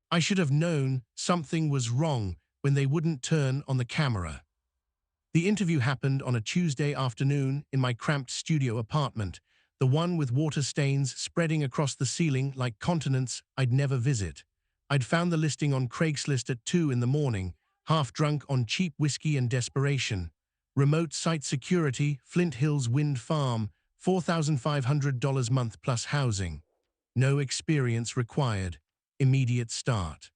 I should have known something was wrong when they wouldn't turn on the camera. The interview happened on a Tuesday afternoon in my cramped studio apartment, the one with water stains spreading across the ceiling like continents I'd never visit. I'd found the listing on Craigslist at 2 in the morning, half drunk on cheap whiskey and desperation. Remote site security, Flint Hills Wind Farm, $4,500 month plus housing. No experience required. Immediate start.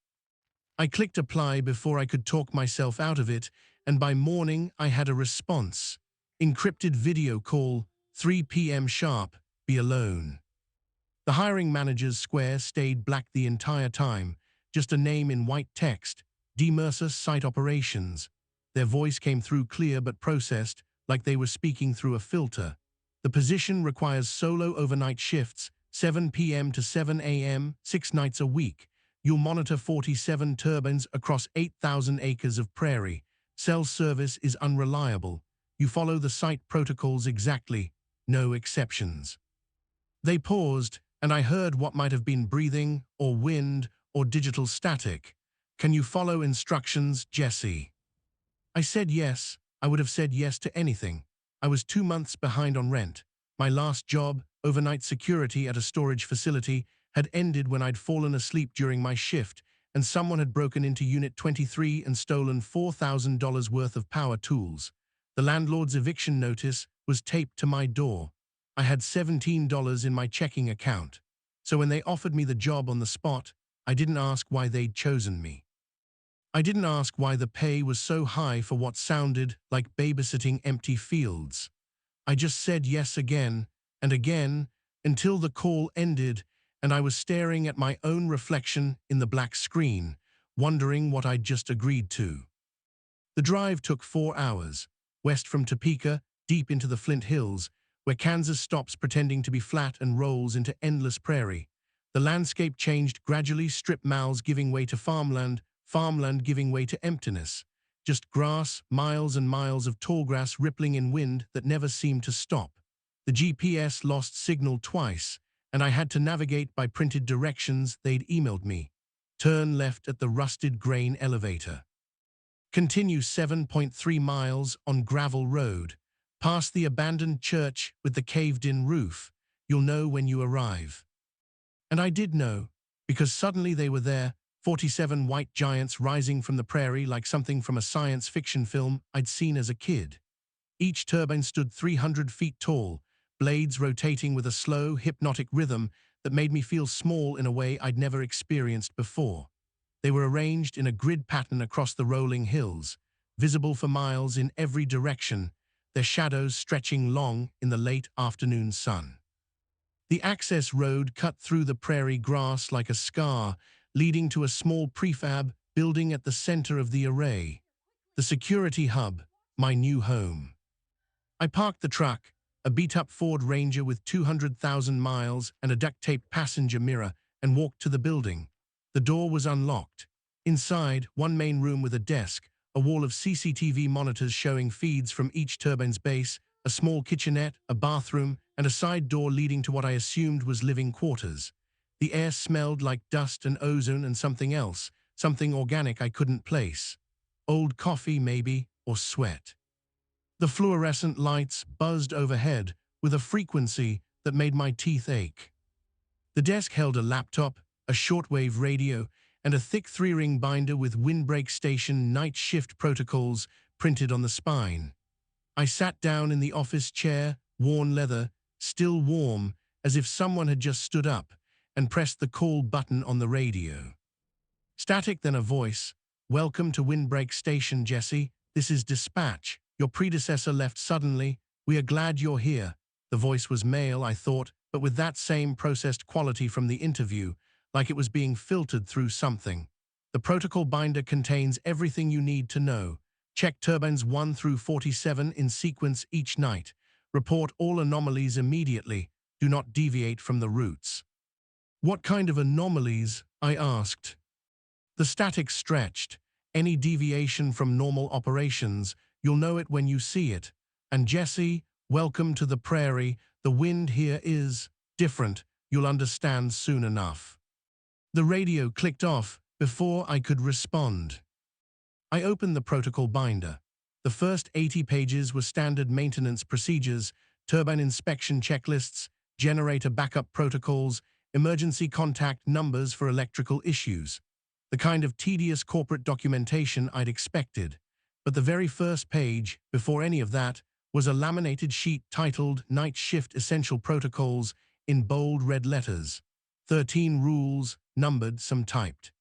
I clicked apply before I could talk myself out of it, and by morning I had a response. Encrypted video call, 3 p.m. sharp, be alone. The hiring manager's square stayed black the entire time, just a name in white text, D. Mercer Site Operations. Their voice came through clear but processed, like they were speaking through a filter. The position requires solo overnight shifts, 7 p.m. to 7 a.m., 6 nights a week. You'll monitor 47 turbines across 8,000 acres of prairie. Cell service is unreliable. You follow the site protocols exactly. No exceptions. They paused, and I heard what might have been breathing, or wind, or digital static. Can you follow instructions, Jesse? I said yes. I would have said yes to anything. I was 2 months behind on rent. My last job, overnight security at a storage facility, had ended when I'd fallen asleep during my shift, and someone had broken into Unit 23 and stolen $4,000 worth of power tools. The landlord's eviction notice was taped to my door. I had $17 in my checking account. So when they offered me the job on the spot, I didn't ask why they'd chosen me. I didn't ask why the pay was so high for what sounded like babysitting empty fields. I just said yes again and again until the call ended and I was staring at my own reflection in the black screen, wondering what I'd just agreed to. The drive took 4 hours, west from Topeka, deep into the Flint Hills, where Kansas stops pretending to be flat and rolls into endless prairie. The landscape changed gradually, strip malls giving way to farmland, farmland giving way to emptiness. Just grass, miles and miles of tall grass rippling in wind that never seemed to stop. The GPS lost signal twice, and I had to navigate by printed directions they'd emailed me. Turn left at the rusted grain elevator. Continue 7.3 miles on gravel road. Past the abandoned church with the caved-in roof. You'll know when you arrive. And I did know, because suddenly they were there, 47 white giants rising from the prairie like something from a science fiction film I'd seen as a kid. Each turbine stood 300 feet tall, blades rotating with a slow, hypnotic rhythm that made me feel small in a way I'd never experienced before. They were arranged in a grid pattern across the rolling hills, visible for miles in every direction, their shadows stretching long in the late afternoon sun. The access road cut through the prairie grass like a scar, leading to a small prefab building at the center of the array. The security hub, my new home. I parked the truck, a beat-up Ford Ranger with 200,000 miles and a duct-taped passenger mirror, and walked to the building. The door was unlocked. Inside, one main room with a desk, a wall of CCTV monitors showing feeds from each turbine's base, a small kitchenette, a bathroom, and a side door leading to what I assumed was living quarters. The air smelled like dust and ozone and something else, something organic I couldn't place. Old coffee, maybe, or sweat. The fluorescent lights buzzed overhead with a frequency that made my teeth ache. The desk held a laptop, a shortwave radio, and a thick 3-ring binder with windbreak station night shift protocols printed on the spine. I sat down in the office chair, worn leather, still warm, as if someone had just stood up, and pressed the call button on the radio. Static, then a voice. "Welcome to Windbreak Station, Jesse. This is dispatch. Your predecessor left suddenly. We are glad you're here." The voice was male, I thought, but with that same processed quality from the interview, like it was being filtered through something. The protocol binder contains everything you need to know. Check turbines 1 through 47 in sequence each night. Report all anomalies immediately. Do not deviate from the routes. What kind of anomalies? I asked. The static stretched. Any deviation from normal operations, you'll know it when you see it. And Jesse, welcome to the prairie. The wind here is different. You'll understand soon enough. The radio clicked off, before I could respond. I opened the protocol binder. The first 80 pages were standard maintenance procedures, turbine inspection checklists, generator backup protocols, emergency contact numbers for electrical issues. The kind of tedious corporate documentation I'd expected. But the very first page, before any of that, was a laminated sheet titled Night Shift Essential Protocols in bold red letters. 13 rules, numbered, some typed.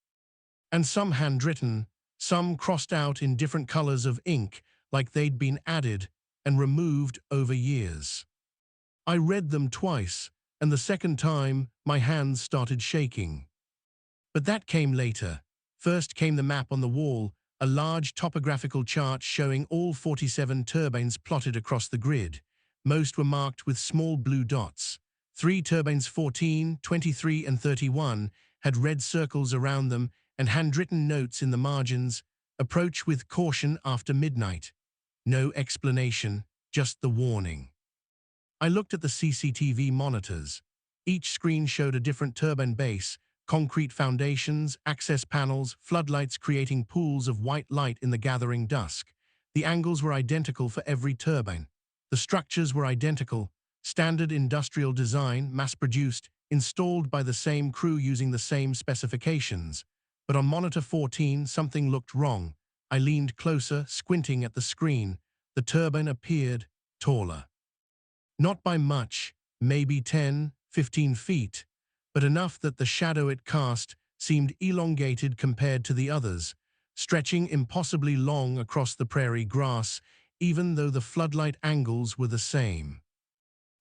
And some handwritten, some crossed out in different colors of ink, like they'd been added and removed over years. I read them twice, and the second time, my hands started shaking. But that came later. First came the map on the wall, a large topographical chart showing all 47 turbines plotted across the grid. Most were marked with small blue dots. 3 turbines, 14, 23, and 31, had red circles around them and handwritten notes in the margins. Approach with caution after midnight. No explanation, just the warning. I looked at the CCTV monitors. Each screen showed a different turbine base, concrete foundations, access panels, floodlights creating pools of white light in the gathering dusk. The angles were identical for every turbine. The structures were identical, standard industrial design, mass-produced, installed by the same crew using the same specifications. But on monitor 14, something looked wrong. I leaned closer, squinting at the screen. The turbine appeared taller. Not by much, maybe 10, 15 feet, but enough that the shadow it cast seemed elongated compared to the others, stretching impossibly long across the prairie grass, even though the floodlight angles were the same.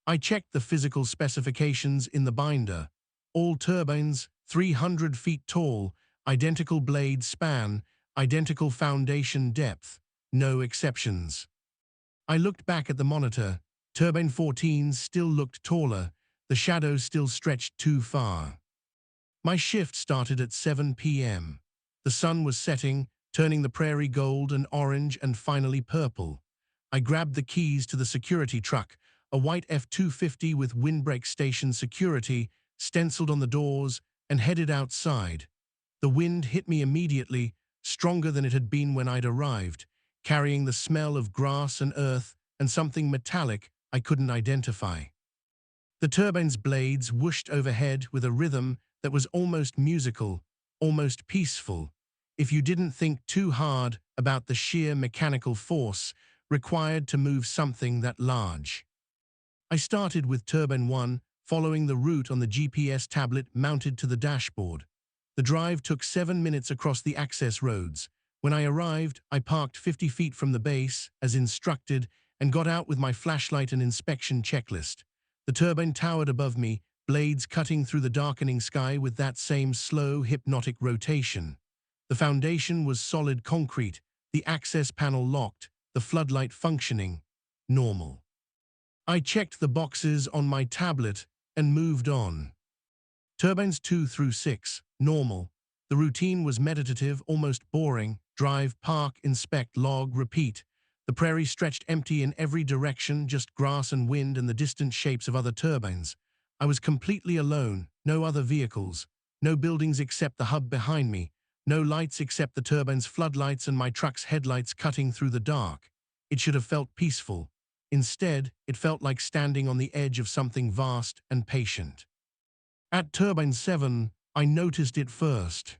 I checked the physical specifications in the binder. All turbines, 300 feet tall, identical blade span, identical foundation depth, no exceptions. I looked back at the monitor. Turbine 14 still looked taller, the shadows still stretched too far. My shift started at 7 p.m. The sun was setting, turning the prairie gold and orange and finally purple. I grabbed the keys to the security truck, a white F-250 with windbreak station security, stenciled on the doors, and headed outside. The wind hit me immediately, stronger than it had been when I'd arrived, carrying the smell of grass and earth and something metallic I couldn't identify. The turbine's blades whooshed overhead with a rhythm that was almost musical, almost peaceful, if you didn't think too hard about the sheer mechanical force required to move something that large. I started with Turbine 1, following the route on the GPS tablet mounted to the dashboard. The drive took 7 minutes across the access roads. When I arrived, I parked 50 feet from the base, as instructed, and got out with my flashlight and inspection checklist. The turbine towered above me, blades cutting through the darkening sky with that same slow, hypnotic rotation. The foundation was solid concrete, the access panel locked, the floodlight functioning. Normal. I checked the boxes on my tablet and moved on. Turbines 2 through 6, normal. The routine was meditative, almost boring. Drive, park, inspect, log, repeat. The prairie stretched empty in every direction, just grass and wind and the distant shapes of other turbines. I was completely alone, no other vehicles, no buildings except the hub behind me, no lights except the turbine's floodlights and my truck's headlights cutting through the dark. It should have felt peaceful. Instead, it felt like standing on the edge of something vast and patient. At Turbine 7, I noticed it first.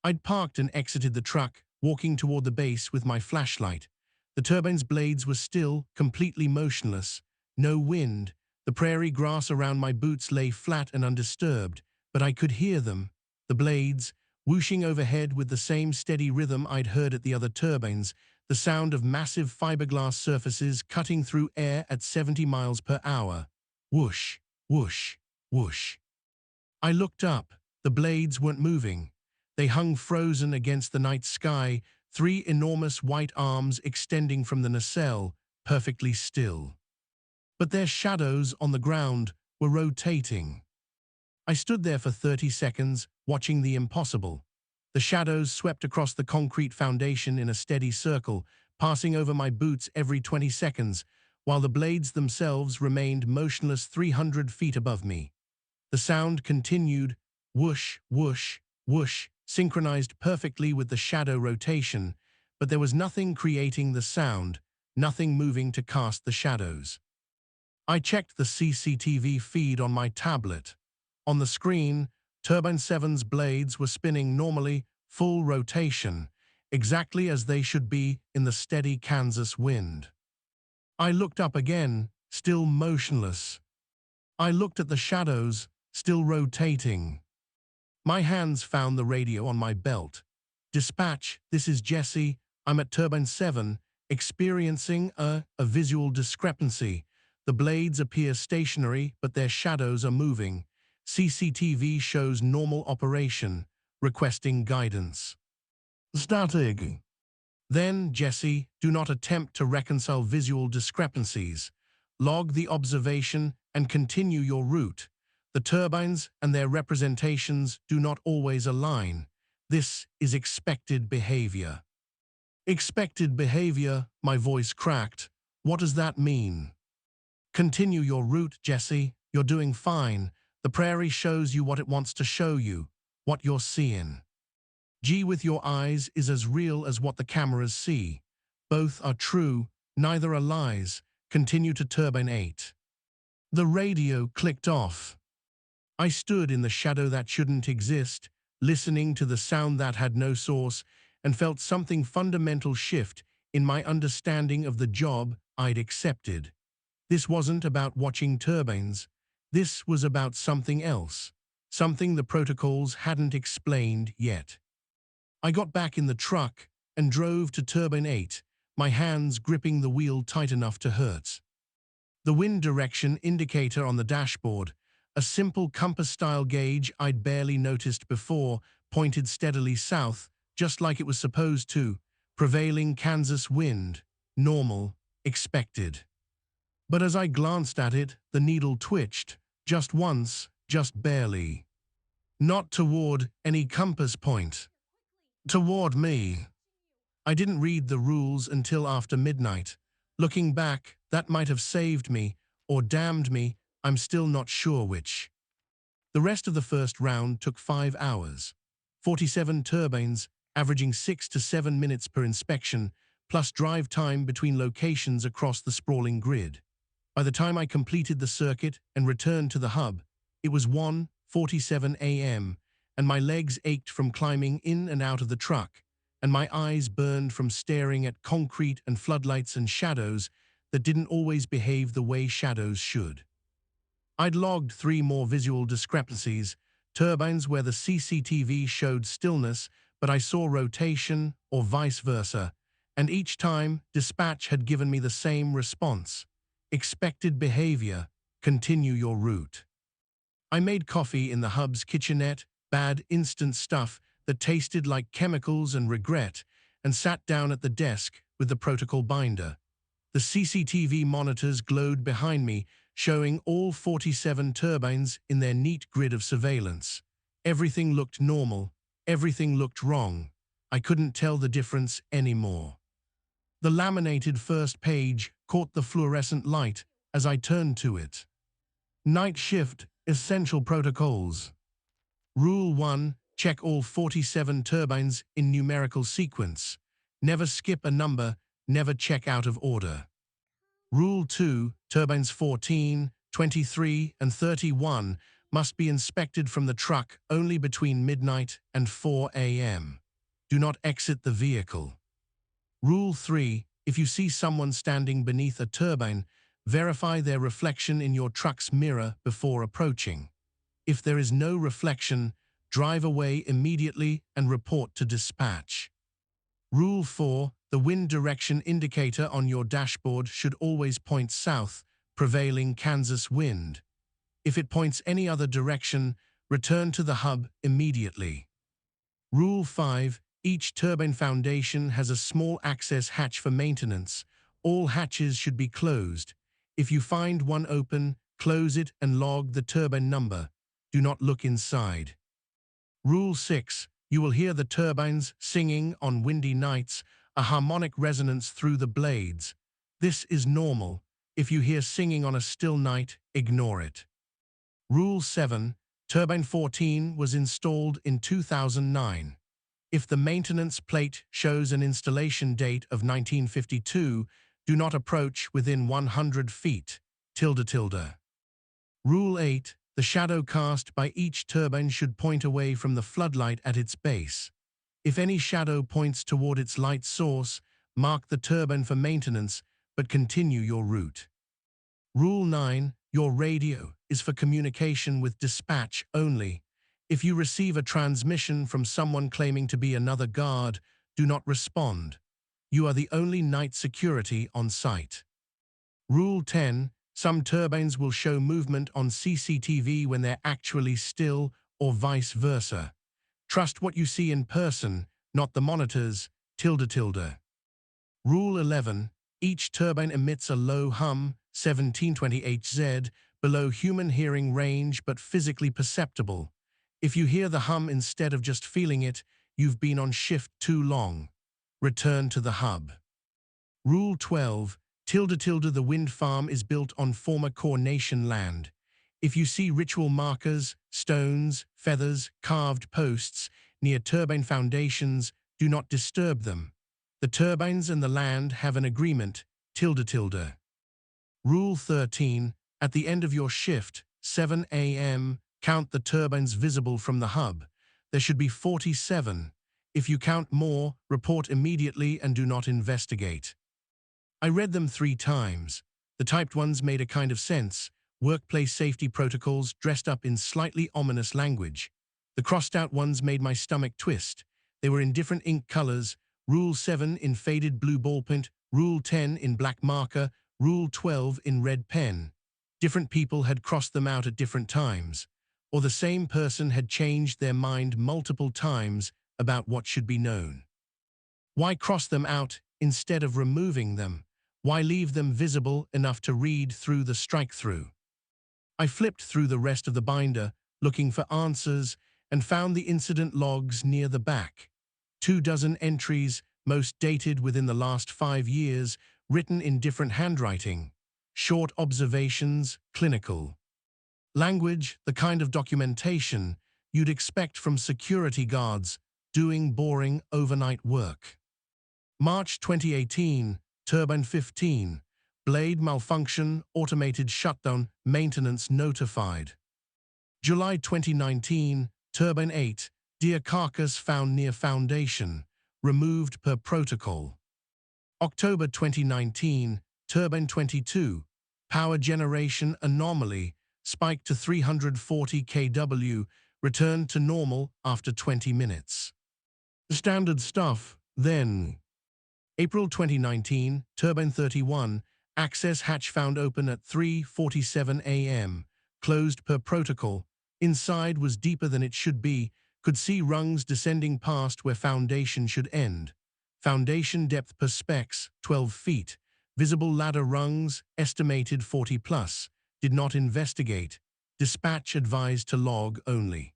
I'd parked and exited the truck, walking toward the base with my flashlight. The turbine's blades were still, completely motionless. No wind. The prairie grass around my boots lay flat and undisturbed, but I could hear them. The blades, whooshing overhead with the same steady rhythm I'd heard at the other turbines, the sound of massive fiberglass surfaces cutting through air at 70 miles per hour. Whoosh, whoosh, whoosh. I looked up. The blades weren't moving. They hung frozen against the night sky, 3 enormous white arms extending from the nacelle, perfectly still. But their shadows on the ground were rotating. I stood there for 30 seconds, watching the impossible. The shadows swept across the concrete foundation in a steady circle, passing over my boots every 20 seconds, while the blades themselves remained motionless 300 feet above me. The sound continued, whoosh, whoosh, whoosh, synchronized perfectly with the shadow rotation, but there was nothing creating the sound, nothing moving to cast the shadows. I checked the CCTV feed on my tablet. On the screen, Turbine 7's blades were spinning normally, full rotation, exactly as they should be in the steady Kansas wind. I looked up again, still motionless. I looked at the shadows, still rotating. My hands found the radio on my belt. "Dispatch, this is Jesse. I'm at Turbine 7, experiencing a visual discrepancy. The blades appear stationary, but their shadows are moving. CCTV shows normal operation, requesting guidance." Static. "Then, Jesse, do not attempt to reconcile visual discrepancies. Log the observation and continue your route. The turbines and their representations do not always align. This is expected behavior." "Expected behavior," my voice cracked. "What does that mean?" "Continue your route, Jesse. You're doing fine. The prairie shows you what it wants to show you, what you're seeing. G with your eyes is as real as what the cameras see. Both are true, neither are lies. Continue to Turbine 8. The radio clicked off. I stood in the shadow that shouldn't exist, listening to the sound that had no source, and felt something fundamental shift in my understanding of the job I'd accepted. This wasn't about watching turbines. This was about something else, something the protocols hadn't explained yet. I got back in the truck and drove to Turbine 8, my hands gripping the wheel tight enough to hurt. The wind direction indicator on the dashboard, a simple compass-style gauge I'd barely noticed before, pointed steadily south, just like it was supposed to. Prevailing Kansas wind, normal, expected. But as I glanced at it, the needle twitched, just once, just barely. Not toward any compass point. Toward me. I didn't read the rules until after midnight. Looking back, that might have saved me, or damned me, I'm still not sure which. The rest of the first round took 5 hours. 47 turbines, averaging 6 to 7 minutes per inspection, plus drive time between locations across the sprawling grid. By the time I completed the circuit and returned to the hub, it was 1:47 a.m., and my legs ached from climbing in and out of the truck, and my eyes burned from staring at concrete and floodlights and shadows that didn't always behave the way shadows should. I'd logged 3 more visual discrepancies, turbines where the CCTV showed stillness, but I saw rotation, or vice versa, and each time, dispatch had given me the same response. Expected behavior, continue your route. I made coffee in the hub's kitchenette, bad instant stuff that tasted like chemicals and regret, and sat down at the desk with the protocol binder. The CCTV monitors glowed behind me, showing all 47 turbines in their neat grid of surveillance. Everything looked normal, everything looked wrong. I couldn't tell the difference anymore. The laminated first page caught the fluorescent light as I turned to it. Night shift, essential protocols. Rule 1, check all 47 turbines in numerical sequence. Never skip a number, never check out of order. Rule 2, turbines 14, 23, and 31 must be inspected from the truck only between midnight and 4 a.m. Do not exit the vehicle. Rule 3, if you see someone standing beneath a turbine, verify their reflection in your truck's mirror before approaching. If there is no reflection, drive away immediately and report to dispatch. Rule 4, the wind direction indicator on your dashboard should always point south, prevailing Kansas wind. If it points any other direction, return to the hub immediately. Rule 5, each turbine foundation has a small access hatch for maintenance. All hatches should be closed. If you find one open, close it and log the turbine number. Do not look inside. Rule 6, you will hear the turbines singing on windy nights, a harmonic resonance through the blades. This is normal. If you hear singing on a still night, ignore it. Rule 7, turbine 14 was installed in 2009. If the maintenance plate shows an installation date of 1952, do not approach within 100 feet. Tilde tilde. Rule 8. The shadow cast by each turbine should point away from the floodlight at its base. If any shadow points toward its light source, mark the turbine for maintenance, but continue your route. Rule 9. Your radio is for communication with dispatch only. If you receive a transmission from someone claiming to be another guard, do not respond. You are the only night security on site. Rule 10. Some turbines will show movement on CCTV when they're actually still, or vice versa. Trust what you see in person, not the monitors. Tilde tilde. Rule 11. Each turbine emits a low hum, 1720 Hz, below human hearing range but physically perceptible. If you hear the hum instead of just feeling it, you've been on shift too long. Return to the hub. Rule 12. Tilde tilde. The wind farm is built on former coronation land. If you see ritual markers, stones, feathers, carved posts near turbine foundations, do not disturb them. The turbines and the land have an agreement. Tilde tilde. Rule 13. At the end of your shift, 7 a.m., count the turbines visible from the hub. There should be 47. If you count more, report immediately and do not investigate. I read them 3 times. The typed ones made a kind of sense. Workplace safety protocols dressed up in slightly ominous language. The crossed-out ones made my stomach twist. They were in different ink colors. Rule 7 in faded blue ballpoint, Rule 10 in black marker, Rule 12 in red pen. Different people had crossed them out at different times, or the same person had changed their mind multiple times about what should be known. Why cross them out instead of removing them? Why leave them visible enough to read through the strike-through? I flipped through the rest of the binder, looking for answers, and found the incident logs near the back. 24 entries, most dated within the last 5 years, written in different handwriting. Short observations, clinical. Language, the kind of documentation you'd expect from security guards doing boring overnight work. March 2018, Turbine 15, blade malfunction, automated shutdown, maintenance notified. July 2019, Turbine 8, deer carcass found near foundation, removed per protocol. October 2019, Turbine 22, power generation anomaly, spiked to 340 kW, returned to normal after 20 minutes. Standard stuff, then. April 2019, Turbine 31, access hatch found open at 3:47 a.m., closed per protocol. Inside was deeper than it should be, could see rungs descending past where foundation should end. Foundation depth per specs, 12 feet. Visible ladder rungs, estimated 40 plus. Did not investigate. Dispatch advised to log only.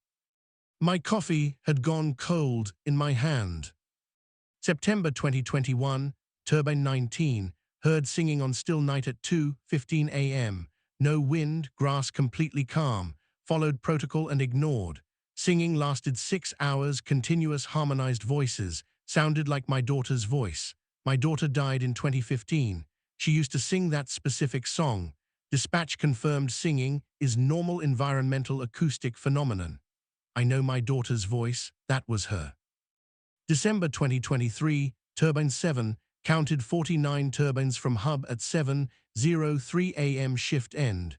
My coffee had gone cold in my hand. September 2021, Turbine 19, heard singing on still night at 2:15 a.m. No wind, grass completely calm, followed protocol and ignored. Singing lasted 6 hours, continuous harmonized voices, sounded like my daughter's voice. My daughter died in 2015. She used to sing that specific song. Dispatch confirmed singing is normal environmental acoustic phenomenon. I know my daughter's voice, that was her. December 2023, Turbine 7, counted 49 turbines from hub at 7:03 a.m. shift end.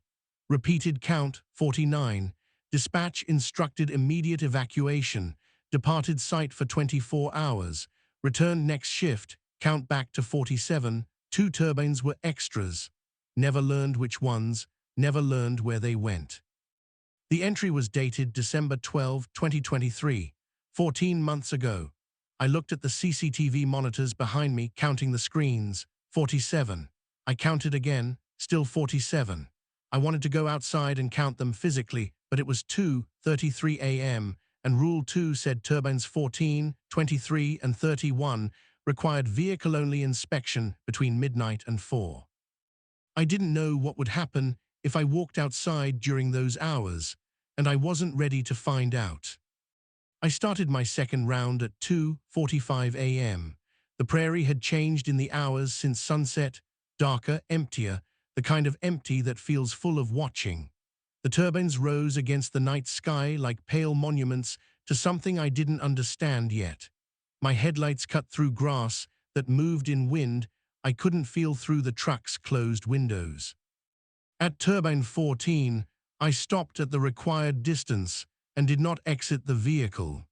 Repeated count, 49. Dispatch instructed immediate evacuation, departed site for 24 hours, returned next shift, count back to 47, 2 turbines were extras. Never learned which ones, never learned where they went. The entry was dated December 12, 2023, 14 months ago. I looked at the CCTV monitors behind me, counting the screens, 47. I counted again, still 47. I wanted to go outside and count them physically, but it was 2:33 a.m., and Rule 2 said turbines 14, 23, and 31 required vehicle-only inspection between midnight and 4. I didn't know what would happen if I walked outside during those hours, and I wasn't ready to find out. I started my second round at 2:45 a.m. The prairie had changed in the hours since sunset, darker, emptier, the kind of empty that feels full of watching. The turbines rose against the night sky like pale monuments to something I didn't understand yet. My headlights cut through grass that moved in wind I couldn't feel through the truck's closed windows. At turbine 14, I stopped at the required distance and did not exit the vehicle.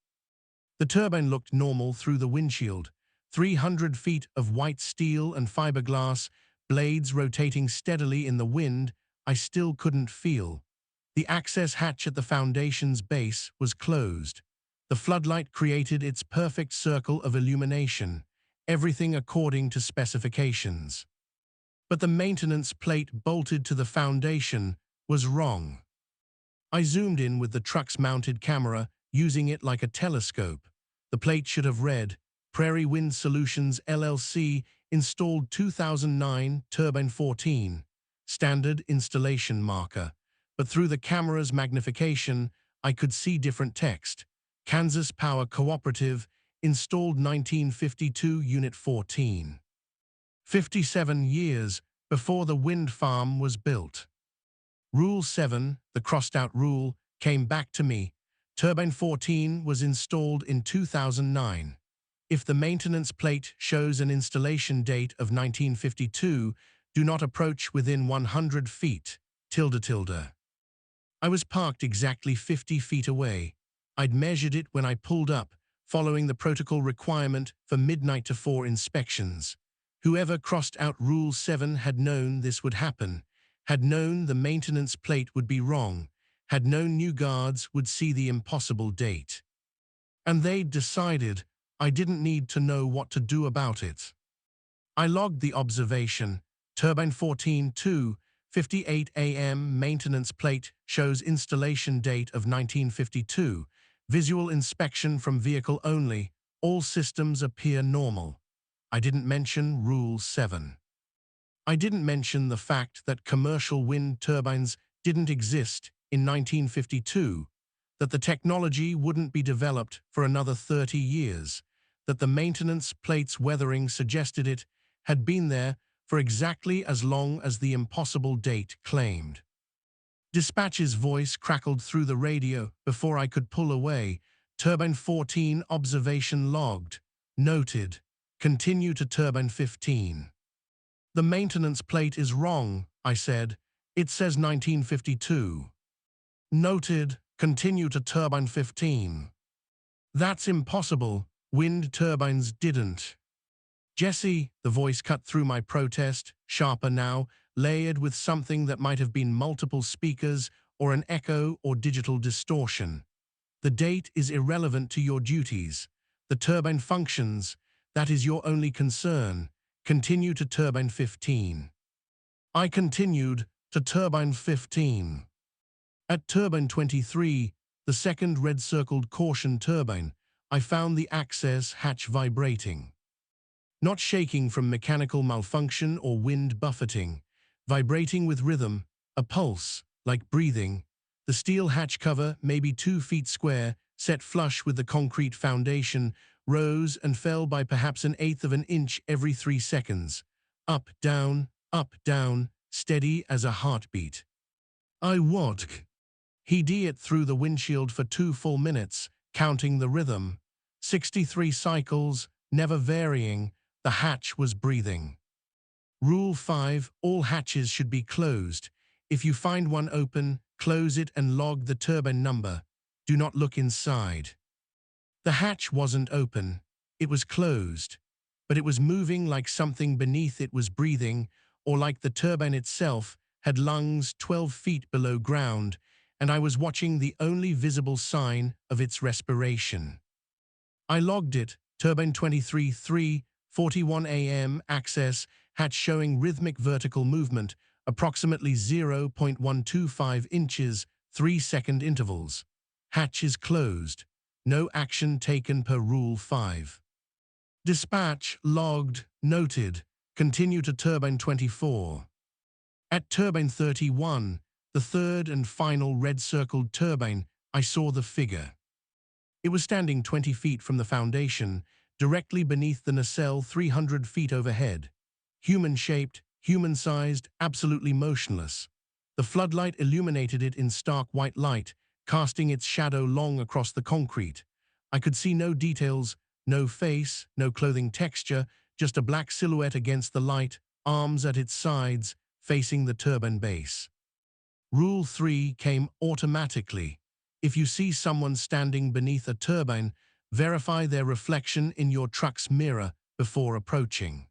The turbine looked normal through the windshield, 300 feet of white steel and fiberglass, blades rotating steadily in the wind I still couldn't feel. The access hatch at the foundation's base was closed. The floodlight created its perfect circle of illumination, everything according to specifications. But the maintenance plate bolted to the foundation was wrong. I zoomed in with the truck's mounted camera, using it like a telescope. The plate should have read, Prairie Wind Solutions LLC, installed 2009, turbine 14, standard installation marker. But through the camera's magnification, I could see different text. Kansas Power Cooperative, installed 1952, Unit 14. 57 years before the wind farm was built. Rule 7, the crossed-out rule, came back to me. Turbine 14 was installed in 2009. If the maintenance plate shows an installation date of 1952, do not approach within 100 feet, tilde tilde. I was parked exactly 50 feet away. I'd measured it when I pulled up, following the protocol requirement for midnight to 4 inspections. Whoever crossed out Rule 7 had known this would happen, had known the maintenance plate would be wrong, had known new guards would see the impossible date. And they'd decided I didn't need to know what to do about it. I logged the observation. Turbine 14 2:58 a.m. maintenance plate shows installation date of 1952. Visual inspection from vehicle only. All systems appear normal. I didn't mention Rule 7. I didn't mention the fact that commercial wind turbines didn't exist in 1952, that the technology wouldn't be developed for another 30 years, that the maintenance plate's weathering suggested it had been there for exactly as long as the impossible date claimed. Dispatch's voice crackled through the radio before I could pull away. Turbine 14 observation logged. Noted. Continue to turbine 15. The maintenance plate is wrong, I said. It says 1952. Noted. Continue to turbine 15. That's impossible. Wind turbines didn't. Jesse, the voice cut through my protest, sharper now, layered with something that might have been multiple speakers or an echo or digital distortion. The date is irrelevant to your duties. The turbine functions. That is your only concern. Continue to turbine 15. I continued to turbine 15. At turbine 23, the second red-circled caution turbine, I found the access hatch vibrating. Not shaking from mechanical malfunction or wind buffeting, vibrating with rhythm, a pulse, like breathing. The steel hatch cover, maybe 2 feet square, set flush with the concrete foundation, rose and fell by perhaps 1/8 of an inch every 3 seconds. Up, down, steady as a heartbeat. I watched. He did it through the windshield for 2 full minutes, counting the rhythm. 63 cycles, never varying, the hatch was breathing. Rule 5, all hatches should be closed. If you find one open, close it and log the turbine number. Do not look inside. The hatch wasn't open. It was closed. But it was moving like something beneath it was breathing, or like the turbine itself had lungs 12 feet below ground, and I was watching the only visible sign of its respiration. I logged it, turbine 23 3:41 a.m. access, hatch showing rhythmic vertical movement, approximately 0.125 inches, 3-second intervals. Hatch is closed. No action taken per Rule 5. Dispatch logged, noted. Continue to turbine 24. At turbine 31, the third and final red-circled turbine, I saw the figure. It was standing 20 feet from the foundation, directly beneath the nacelle 300 feet overhead. Human-shaped, human-sized, absolutely motionless. The floodlight illuminated it in stark white light, casting its shadow long across the concrete. I could see no details, no face, no clothing texture, just a black silhouette against the light, arms at its sides, facing the turbine base. Rule 3 came automatically. If you see someone standing beneath a turbine, verify their reflection in your truck's mirror before approaching.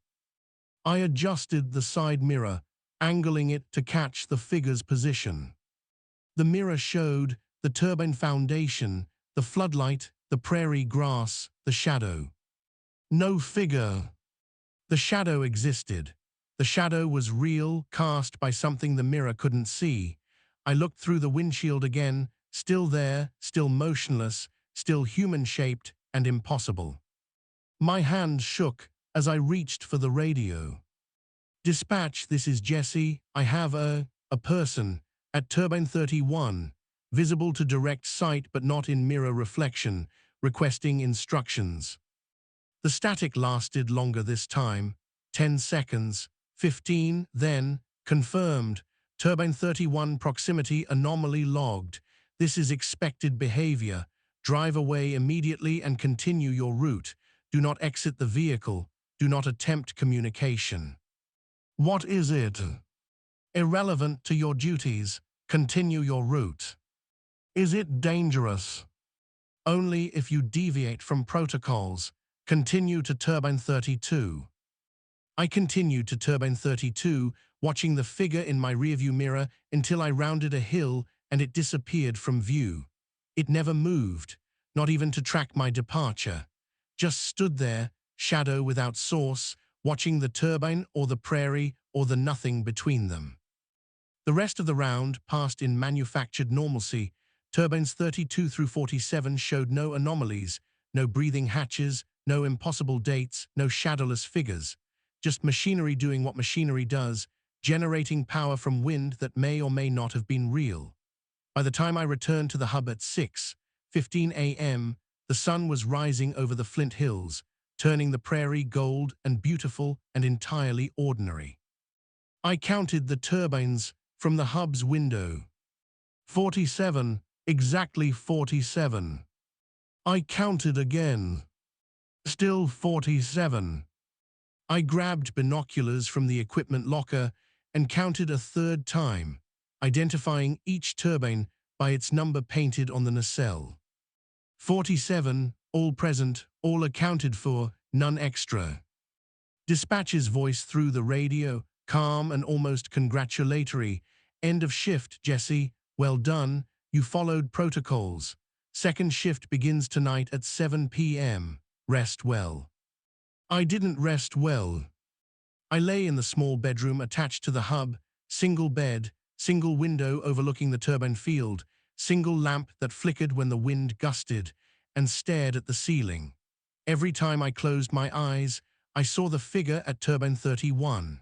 I adjusted the side mirror, angling it to catch the figure's position. The mirror showed the turbine foundation, the floodlight, the prairie grass, the shadow. No figure. The shadow existed. The shadow was real, cast by something the mirror couldn't see. I looked through the windshield again, still there, still motionless, still human-shaped and impossible. My hand shook as I reached for the radio. "Dispatch, this is Jesse. I have a person at Turbine 31, visible to direct sight but not in mirror reflection, requesting instructions." The static lasted longer this time, 10 seconds, 15, then, confirmed, Turbine 31 proximity anomaly logged. This is expected behavior. Drive away immediately and continue your route. Do not exit the vehicle. Do not attempt communication. What is it? Irrelevant to your duties. Continue your route. Is it dangerous? Only if you deviate from protocols. Continue to Turbine 32. I continued to Turbine 32, watching the figure in my rearview mirror until I rounded a hill and it disappeared from view. It never moved, not even to track my departure. Just stood there, shadow without source, watching the turbine or the prairie or the nothing between them. The rest of the round passed in manufactured normalcy. Turbines 32 through 47 showed no anomalies, no breathing hatches, no impossible dates, no shadowless figures. Just machinery doing what machinery does, generating power from wind that may or may not have been real. By the time I returned to the hub at 6:15 a.m., the sun was rising over the Flint Hills, turning the prairie gold and beautiful and entirely ordinary. I counted the turbines from the hub's window. 47, exactly 47. I counted again. Still 47. I grabbed binoculars from the equipment locker and counted a third time, identifying each turbine by its number painted on the nacelle. 47, all present, all accounted for, none extra. Dispatcher's voice through the radio, calm and almost congratulatory. "End of shift, Jesse. Well done. You followed protocols. Second shift begins tonight at 7 p.m. Rest well." I didn't rest well. I lay in the small bedroom attached to the hub, single bed, single window overlooking the turbine field, single lamp that flickered when the wind gusted, and stared at the ceiling. Every time I closed my eyes, I saw the figure at Turbine 31,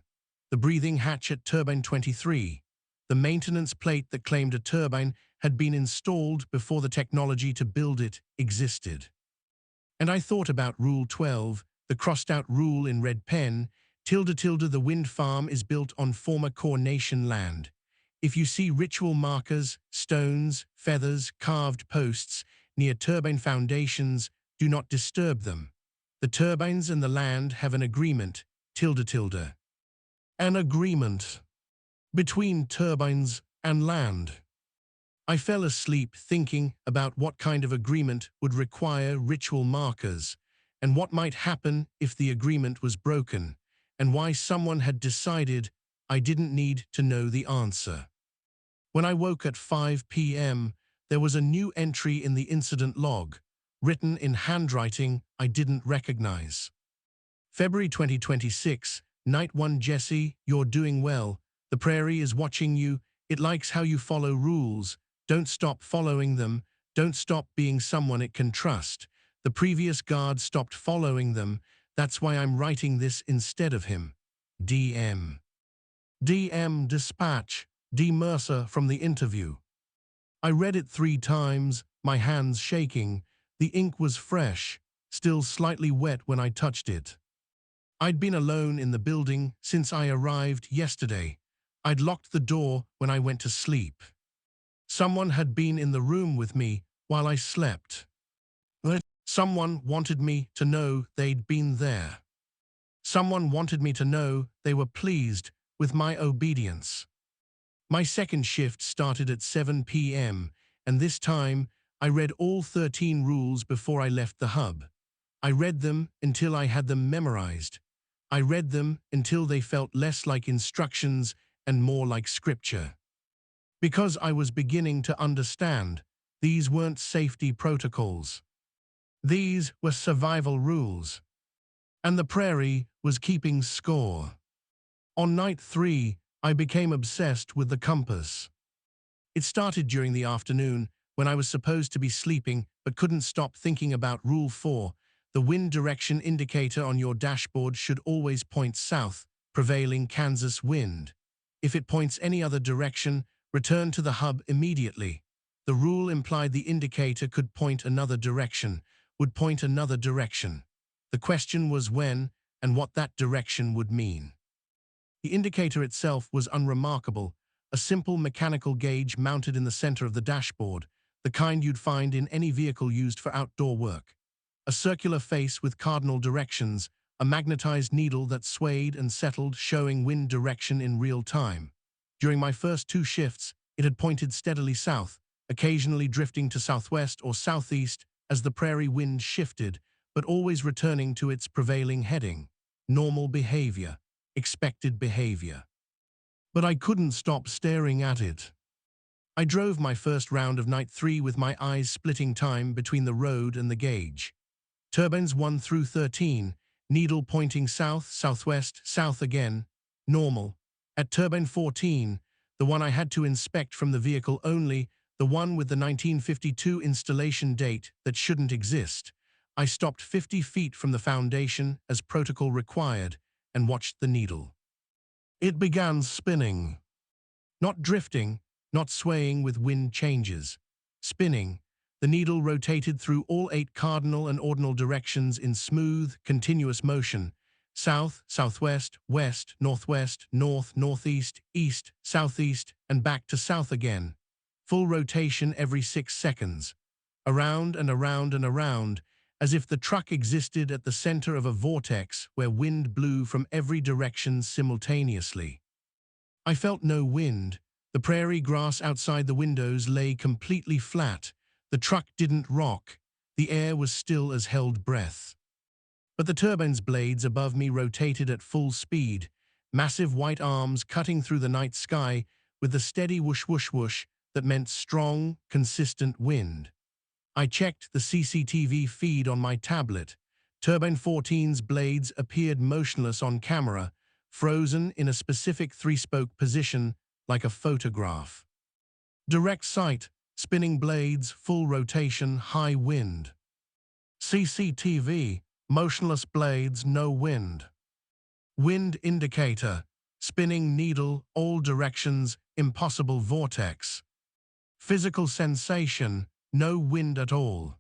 the breathing hatch at Turbine 23. The maintenance plate that claimed a turbine had been installed before the technology to build it existed. And I thought about Rule 12, the crossed-out rule in red pen, ~~, the wind farm is built on former Core Nation land. If you see ritual markers, stones, feathers, carved posts near turbine foundations, do not disturb them. The turbines and the land have an agreement, ~~. An agreement between turbines and land. I fell asleep thinking about what kind of agreement would require ritual markers, and what might happen if the agreement was broken, and why someone had decided I didn't need to know the answer. When I woke at 5 p.m., there was a new entry in the incident log, written in handwriting I didn't recognize. February 2026, Night 1 Jesse, you're doing well. The prairie is watching you. It likes how you follow rules. Don't stop following them. Don't stop being someone it can trust. The previous guard stopped following them. That's why I'm writing this instead of him. DM. DM dispatch. D. Mercer from the interview. I read it 3 times, my hands shaking. The ink was fresh, still slightly wet when I touched it. I'd been alone in the building since I arrived yesterday. I'd locked the door when I went to sleep. Someone had been in the room with me while I slept. Someone wanted me to know they'd been there. Someone wanted me to know they were pleased with my obedience. My second shift started at 7 p.m., and this time I read all 13 rules before I left the hub. I read them until I had them memorized. I read them until they felt less like instructions and more like scripture. Because I was beginning to understand, these weren't safety protocols. These were survival rules. And the prairie was keeping score. On night 3, I became obsessed with the compass. It started during the afternoon when I was supposed to be sleeping but couldn't stop thinking about Rule 4. The wind direction indicator on your dashboard should always point south, prevailing Kansas wind. If it points any other direction, return to the hub immediately. The rule implied the indicator could point another direction, would point another direction. The question was when and what that direction would mean. The indicator itself was unremarkable, a simple mechanical gauge mounted in the center of the dashboard, the kind you'd find in any vehicle used for outdoor work. A circular face with cardinal directions, a magnetized needle that swayed and settled, showing wind direction in real time. During my first 2 shifts, it had pointed steadily south, occasionally drifting to southwest or southeast as the prairie wind shifted, but always returning to its prevailing heading. Normal behavior, expected behavior. But I couldn't stop staring at it. I drove my first round of night 3 with my eyes splitting time between the road and the gauge. Turbines 1 through 13, needle pointing south, southwest, south again, normal. At turbine 14, the one I had to inspect from the vehicle only, the one with the 1952 installation date that shouldn't exist, I stopped 50 feet from the foundation as protocol required and watched the needle. It began spinning. Not drifting, not swaying with wind changes. Spinning. The needle rotated through all 8 cardinal and ordinal directions in smooth, continuous motion. South, southwest, west, northwest, north, northeast, east, southeast, and back to south again. Full rotation every 6 seconds. Around and around and around, as if the truck existed at the center of a vortex where wind blew from every direction simultaneously. I felt no wind. The prairie grass outside the windows lay completely flat. The truck didn't rock. The air was still as held breath. But the turbine's blades above me rotated at full speed, massive white arms cutting through the night sky with the steady whoosh whoosh whoosh that meant strong, consistent wind. I checked the CCTV feed on my tablet. Turbine 14's blades appeared motionless on camera, frozen in a specific 3-spoke position like a photograph. Direct sight, spinning blades, full rotation, high wind. CCTV, motionless blades, no wind. Wind indicator, spinning needle, all directions, impossible vortex. Physical sensation, no wind at all.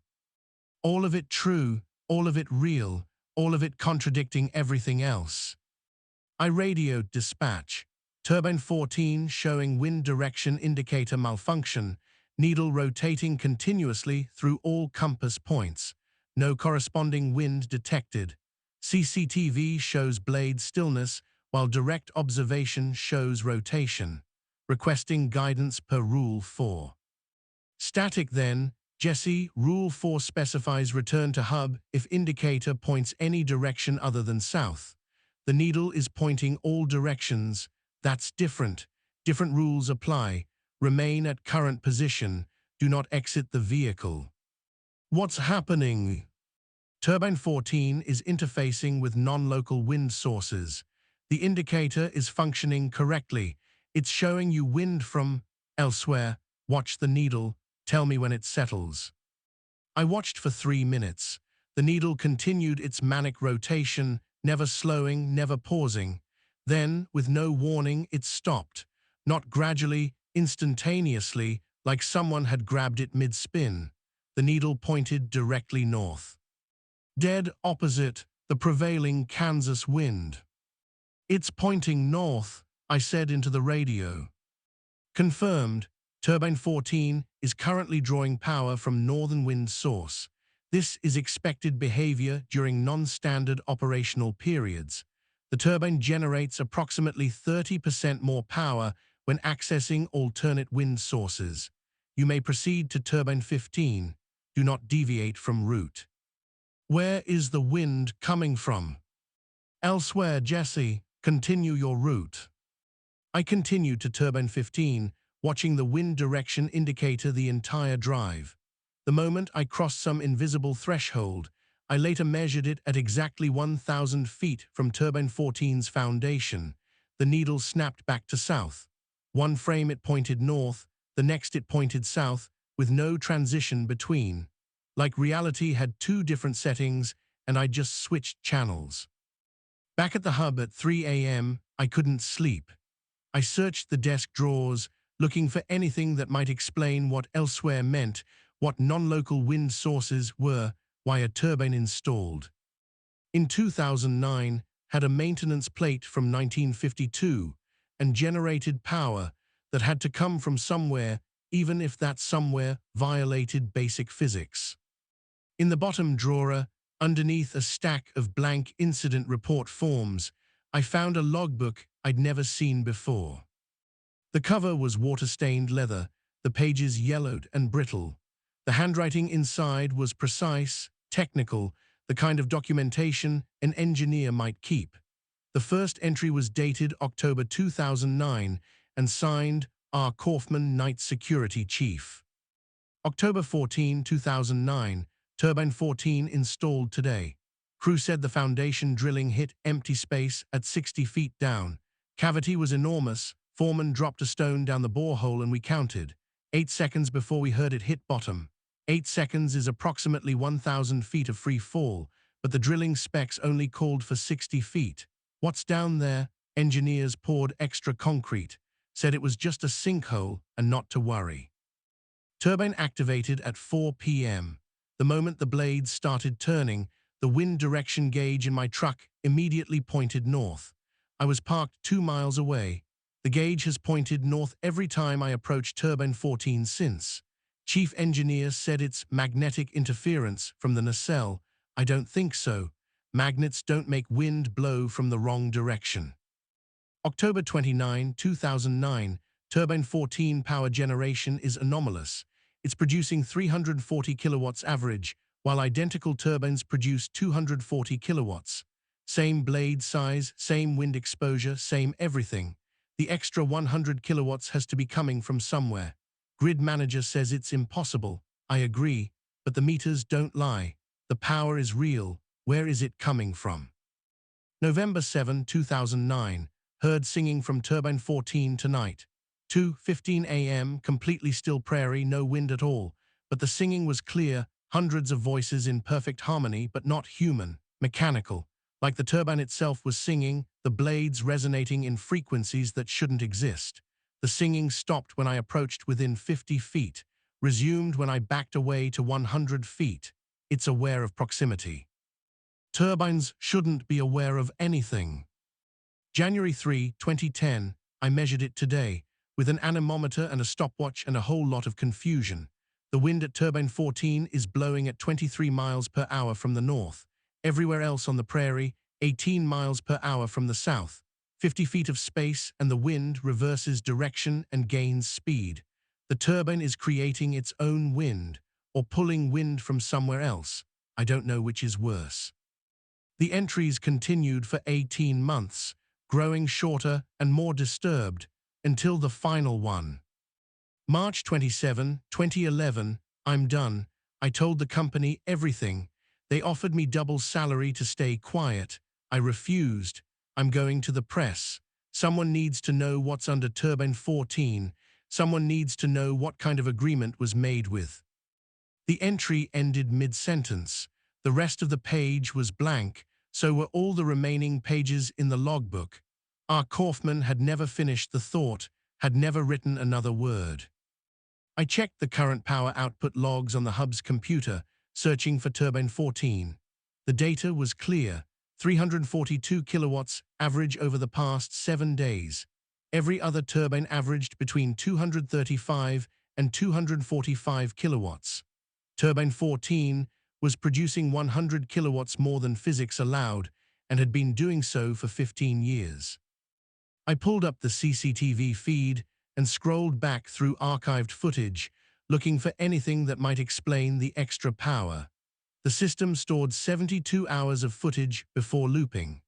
All of it true, all of it real, all of it contradicting everything else. I radioed dispatch. Turbine 14 showing wind direction indicator malfunction, needle rotating continuously through all compass points. No corresponding wind detected. CCTV shows blade stillness, while direct observation shows rotation. Requesting guidance per Rule 4. Static then, Jesse, Rule 4 specifies return to hub if indicator points any direction other than south. The needle is pointing all directions. That's different. Different rules apply. Remain at current position. Do not exit the vehicle. What's happening? Turbine 14 is interfacing with non-local wind sources. The indicator is functioning correctly. It's showing you wind from elsewhere. Watch the needle. Tell me when it settles. I watched for 3 minutes. The needle continued its manic rotation, never slowing, never pausing. Then, with no warning, it stopped. Not gradually, instantaneously, like someone had grabbed it mid-spin. The the needle pointed directly north. Dead opposite the prevailing Kansas wind. "It's pointing north," I said into the radio. Confirmed, Turbine 14 is currently drawing power from northern wind source. This is expected behavior during non-standard operational periods. The turbine generates approximately 30% more power when accessing alternate wind sources. You may proceed to Turbine 15. Do not deviate from route. "Where is the wind coming from?" "Elsewhere, Jesse. Continue your route." I continued to Turbine 15, watching the wind direction indicator the entire drive. The moment I crossed some invisible threshold, I later measured it at exactly 1,000 feet from Turbine 14's foundation. The needle snapped back to south. One frame it pointed north, the next it pointed south, with no transition between. Like reality had two different settings, and I just switched channels. Back at the hub at 3 a.m., I couldn't sleep. I searched the desk drawers, looking for anything that might explain what elsewhere meant, what non-local wind sources were, why a turbine installed. In 2009, had a maintenance plate from 1952 and generated power that had to come from somewhere, even if that somewhere violated basic physics. In the bottom drawer, underneath a stack of blank incident report forms, I found a logbook I'd never seen before. The cover was water-stained leather, the pages yellowed and brittle. The handwriting inside was precise, technical, the kind of documentation an engineer might keep. The first entry was dated October 2009 and signed R. Kaufman, Night Security Chief. October 14, 2009, Turbine 14 installed today. Crew said the foundation drilling hit empty space at 60 feet down. Cavity was enormous. Foreman dropped a stone down the borehole and we counted. 8 seconds before we heard it hit bottom. 8 seconds is approximately 1,000 feet of free fall, but the drilling specs only called for 60 feet. What's down there? Engineers poured extra concrete, said it was just a sinkhole and not to worry. Turbine activated at 4 p.m. The moment the blades started turning, the wind direction gauge in my truck immediately pointed north. I was parked 2 miles away. The gauge has pointed north every time I approached Turbine 14 since. Chief engineer said it's magnetic interference from the nacelle. I don't think so. Magnets don't make wind blow from the wrong direction. October 29, 2009, Turbine 14 power generation is anomalous. It's producing 340 kilowatts average, while identical turbines produce 240 kilowatts. Same blade size, same wind exposure, same everything. The extra 100 kilowatts has to be coming from somewhere. Grid manager says it's impossible. I agree, but the meters don't lie. The power is real. Where is it coming from? November 7, 2009. Heard singing from Turbine 14 tonight. 2:15 a.m., completely still prairie, no wind at all. But the singing was clear, hundreds of voices in perfect harmony, but not human, mechanical. Like the turbine itself was singing, the blades resonating in frequencies that shouldn't exist. The singing stopped when I approached within 50 feet, resumed when I backed away to 100 feet. It's aware of proximity. Turbines shouldn't be aware of anything. January 3, 2010, I measured it today, with an anemometer and a stopwatch and a whole lot of confusion. The wind at Turbine 14 is blowing at 23 miles per hour from the north. Everywhere else on the prairie, 18 miles per hour from the south. 50 feet of space and the wind reverses direction and gains speed. The turbine is creating its own wind, or pulling wind from somewhere else. I don't know which is worse. The entries continued for 18 months, growing shorter and more disturbed, until the final one. March 27, 2011, I'm done. I told the company everything. They offered me double salary to stay quiet. I refused. I'm going to the press. Someone needs to know what's under Turbine 14. Someone needs to know what kind of agreement was made with. The entry ended mid-sentence. The rest of the page was blank, so were all the remaining pages in the logbook. R. Kaufman had never finished the thought, had never written another word. I checked the current power output logs on the hub's computer, searching for turbine 14. The data was clear: 342 kilowatts average over the past 7 days. Every other turbine averaged between 235 and 245 kilowatts. Turbine 14 was producing 100 kilowatts more than physics allowed and had been doing so for 15 years. I pulled up the CCTV feed and scrolled back through archived footage, looking for anything that might explain the extra power. The system stored 72 hours of footage before looping.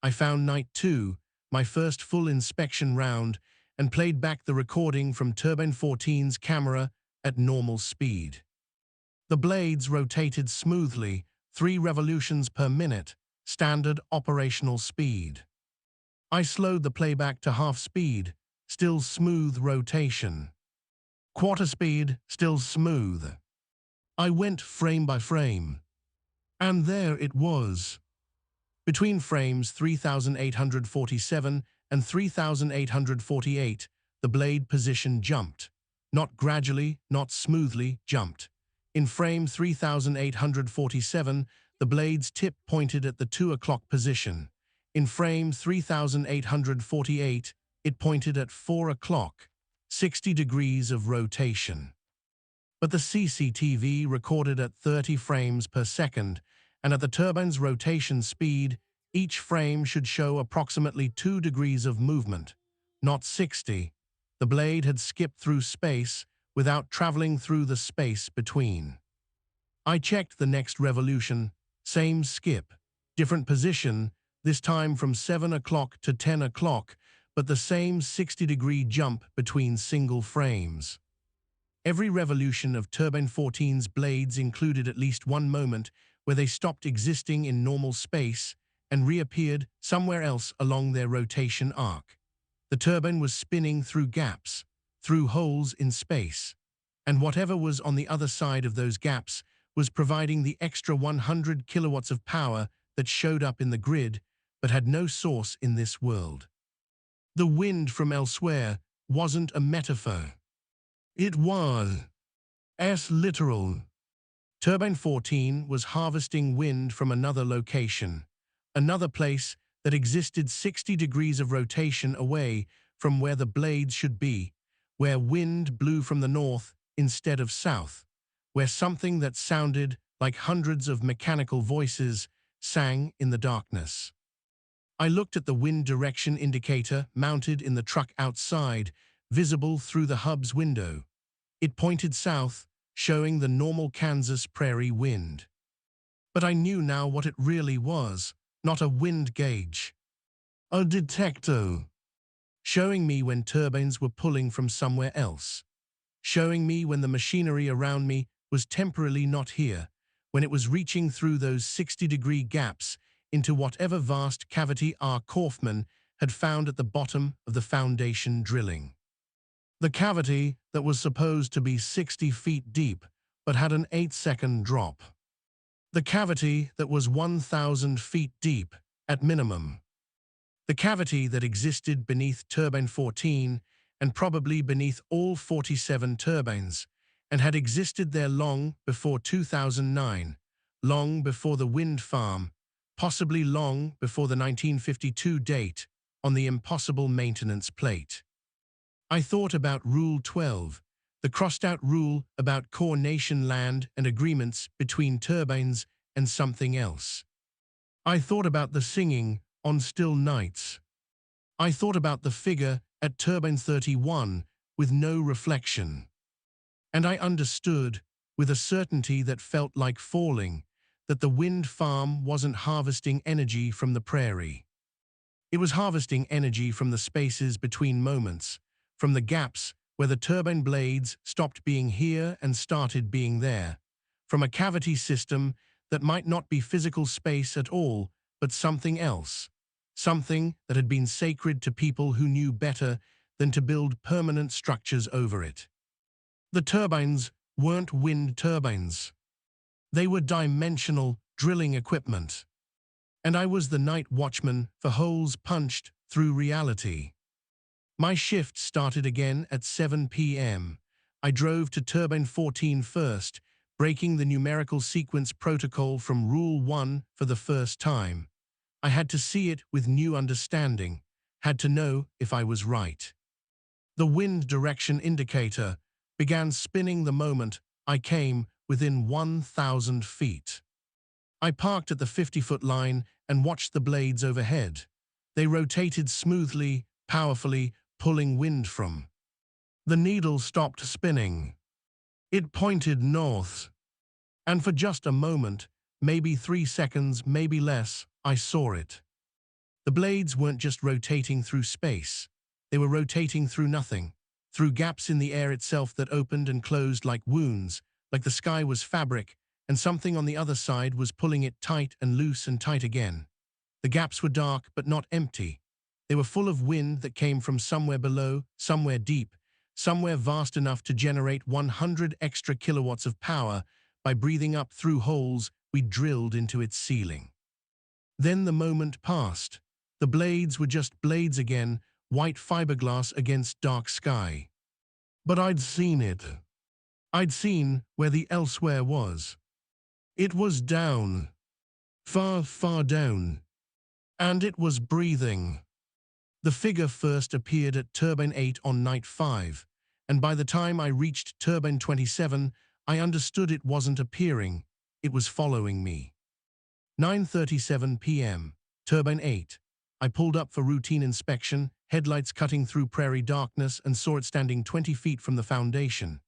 I found night 2, my first full inspection round, and played back the recording from Turbine 14's camera at normal speed. The blades rotated smoothly, 3 revolutions per minute, standard operational speed. I slowed the playback to half speed, still smooth rotation. Quarter speed, still smooth. I went frame by frame. And there it was. Between frames 3847 and 3848, the blade position jumped. Not gradually, not smoothly, jumped. In frame 3847, the blade's tip pointed at the 2 o'clock position. In frame 3848, it pointed at 4 o'clock, 60 degrees of rotation. But the CCTV recorded at 30 frames per second, and at the turbine's rotation speed, each frame should show approximately 2 degrees of movement, not 60. The blade had skipped through space without traveling through the space between. I checked the next revolution, same skip, different position, this time from 7 o'clock to 10 o'clock, but the same 60-degree jump between single frames. Every revolution of Turbine 14's blades included at least one moment where they stopped existing in normal space and reappeared somewhere else along their rotation arc. The turbine was spinning through gaps, through holes in space, and whatever was on the other side of those gaps was providing the extra 100 kilowatts of power that showed up in the grid but had no source in this world. The wind from elsewhere wasn't a metaphor. It was literal. Turbine 14 was harvesting wind from another location, another place that existed 60 degrees of rotation away from where the blades should be, where wind blew from the north instead of south, where something that sounded like hundreds of mechanical voices sang in the darkness. I looked at the wind direction indicator mounted in the truck outside, visible through the hub's window. It pointed south, showing the normal Kansas prairie wind. But I knew now what it really was, not a wind gauge. A detector. Showing me when turbines were pulling from somewhere else. Showing me when the machinery around me was temporarily not here, when it was reaching through those 60-degree gaps into whatever vast cavity R. Kaufman had found at the bottom of the foundation drilling. The cavity that was supposed to be 60 feet deep, but had an 8-second drop. The cavity that was 1,000 feet deep, at minimum. The cavity that existed beneath Turbine 14, and probably beneath all 47 turbines, and had existed there long before 2009, long before the wind farm, possibly long before the 1952 date on the impossible maintenance plate. I thought about Rule 12, the crossed-out rule about coordination land and agreements between turbines and something else. I thought about the singing on still nights. I thought about the figure at Turbine 31 with no reflection. And I understood, with a certainty that felt like falling, that the wind farm wasn't harvesting energy from the prairie. It was harvesting energy from the spaces between moments, from the gaps where the turbine blades stopped being here and started being there, from a cavity system that might not be physical space at all, but something else, something that had been sacred to people who knew better than to build permanent structures over it. The turbines weren't wind turbines. They were dimensional drilling equipment. And I was the night watchman for holes punched through reality. My shift started again at 7 p.m. I drove to Turbine 14 first, breaking the numerical sequence protocol from Rule 1 for the first time. I had to see it with new understanding, had to know if I was right. The wind direction indicator began spinning the moment I came within 1,000 feet. I parked at the 50-foot line and watched the blades overhead. They rotated smoothly, powerfully, pulling wind from. The needle stopped spinning. It pointed north. And for just a moment, maybe 3 seconds, maybe less, I saw it. The blades weren't just rotating through space. They were rotating through nothing, through gaps in the air itself that opened and closed like wounds, like the sky was fabric, and something on the other side was pulling it tight and loose and tight again. The gaps were dark but not empty. They were full of wind that came from somewhere below, somewhere deep, somewhere vast enough to generate 100 extra kilowatts of power by breathing up through holes we drilled into its ceiling. Then the moment passed. The blades were just blades again, white fiberglass against dark sky. But I'd seen it. I'd seen where the elsewhere was. It was down. Far, far down. And it was breathing. The figure first appeared at Turbine 8 on night 5, and by the time I reached Turbine 27, I understood it wasn't appearing, it was following me. 9:37 p.m., Turbine 8. I pulled up for routine inspection, headlights cutting through prairie darkness, and saw it standing 20 feet from the foundation.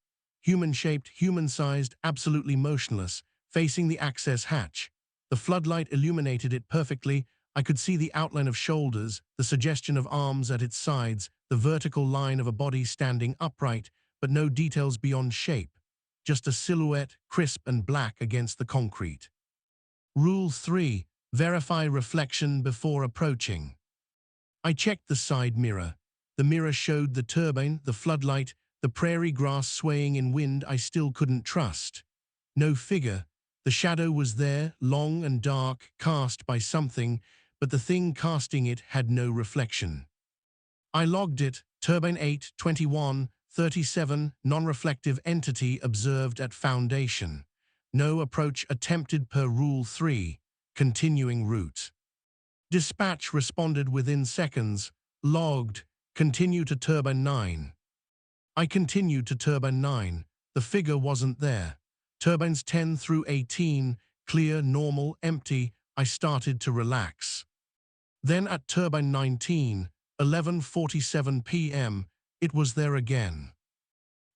Human-shaped, human-sized, absolutely motionless, facing the access hatch. The floodlight illuminated it perfectly. I could see the outline of shoulders, the suggestion of arms at its sides, the vertical line of a body standing upright, but no details beyond shape. Just a silhouette, crisp and black against the concrete. Rule 3. Verify reflection before approaching. I checked the side mirror. The mirror showed the turbine, the floodlight, the prairie grass swaying in wind I still couldn't trust. No figure. The shadow was there, long and dark, cast by something, but the thing casting it had no reflection. I logged it, Turbine 8, 21, 37, non-reflective entity observed at foundation. No approach attempted per Rule 3, continuing route. Dispatch responded within seconds, logged, continue to Turbine 9. I continued to Turbine 9, the figure wasn't there. Turbines 10 through 18, clear, normal, empty, I started to relax. Then at Turbine 19, 11:47 p.m., it was there again.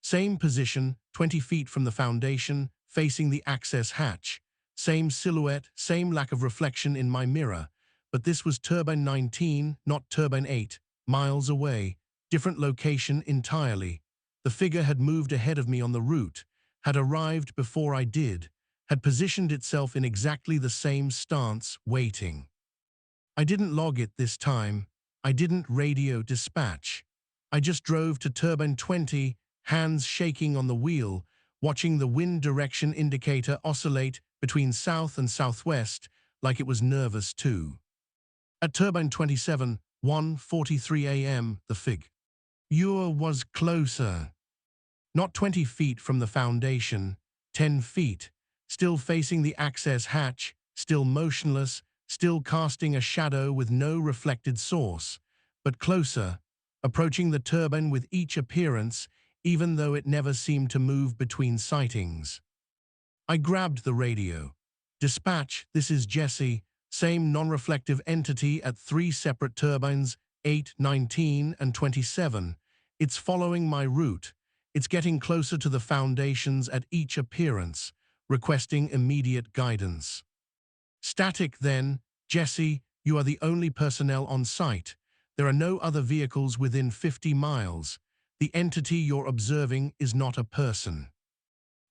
Same position, 20 feet from the foundation, facing the access hatch. Same silhouette, same lack of reflection in my mirror. But this was Turbine 19, not Turbine 8, miles away, different location entirely. The figure had moved ahead of me on the route, had arrived before I did, had positioned itself in exactly the same stance, waiting. I didn't log it this time. I didn't radio dispatch. I just drove to Turbine 20, hands shaking on the wheel, watching the wind direction indicator oscillate between south and southwest like it was nervous too. At Turbine 27, 1:43 a.m., the figure was closer. Not 20 feet from the foundation, 10 feet, still facing the access hatch, still motionless, still casting a shadow with no reflected source, but closer, approaching the turbine with each appearance, even though it never seemed to move between sightings. I grabbed the radio. Dispatch, this is Jesse, same non-reflective entity at 3 separate turbines, 8, 19, and 27. It's following my route. It's getting closer to the foundations at each appearance, requesting immediate guidance. Static then, Jesse, you are the only personnel on site. There are no other vehicles within 50 miles. The entity you're observing is not a person.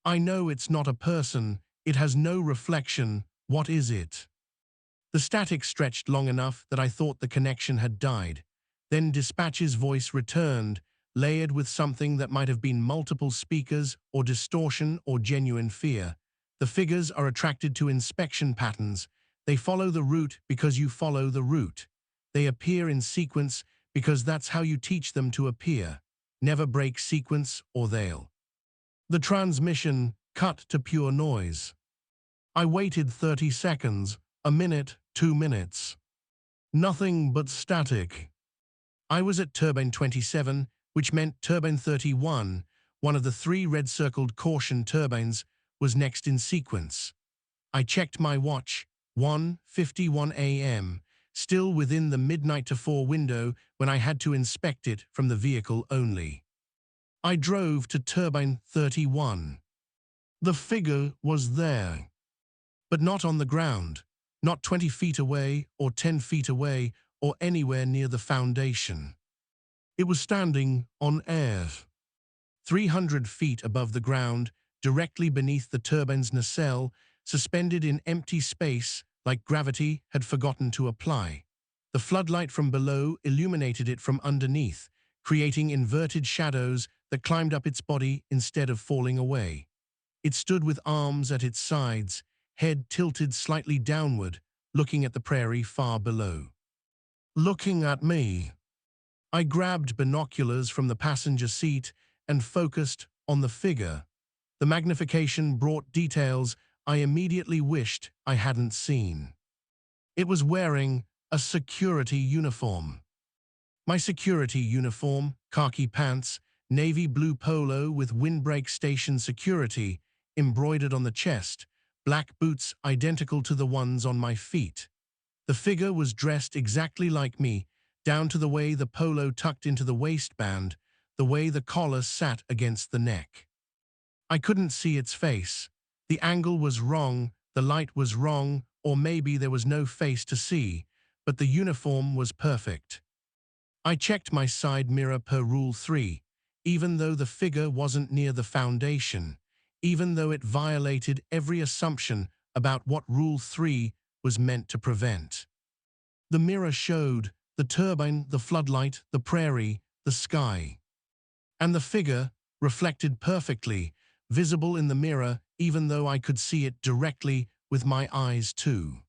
I know it's not a person. It has no reflection. What is it? The static stretched long enough that I thought the connection had died. Then Dispatch's voice returned, layered with something that might have been multiple speakers or distortion or genuine fear. The figures are attracted to inspection patterns. They follow the route because you follow the route. They appear in sequence because that's how you teach them to appear. Never break sequence or they'll The transmission cut to pure noise. I waited 30 seconds, a minute, 2 minutes. Nothing but static. I was at turbine 27, which meant turbine 31, one of the 3 red-circled caution turbines, was next in sequence. I checked my watch, 1:51 a.m., still within the midnight to 4 window when I had to inspect it from the vehicle only. I drove to turbine 31. The figure was there, but not on the ground, not 20 feet away or 10 feet away or anywhere near the foundation. It was standing on air, 300 feet above the ground, directly beneath the turbine's nacelle, suspended in empty space like gravity had forgotten to apply. The floodlight from below illuminated it from underneath, creating inverted shadows that climbed up its body instead of falling away. It stood with arms at its sides, head tilted slightly downward, looking at the prairie far below. Looking at me. I grabbed binoculars from the passenger seat and focused on the figure. The magnification brought details I immediately wished I hadn't seen. It was wearing a security uniform. My security uniform, khaki pants, navy blue polo with windbreak station security embroidered on the chest, black boots identical to the ones on my feet. The figure was dressed exactly like me, down to the way the polo tucked into the waistband, the way the collar sat against the neck. I couldn't see its face. The angle was wrong, the light was wrong, or maybe there was no face to see, but the uniform was perfect. I checked my side mirror per Rule 3, even though the figure wasn't near the foundation, even though it violated every assumption about what Rule 3 was meant to prevent. The mirror showed the turbine, the floodlight, the prairie, the sky. And the figure, reflected perfectly, visible in the mirror even though I could see it directly with my eyes too.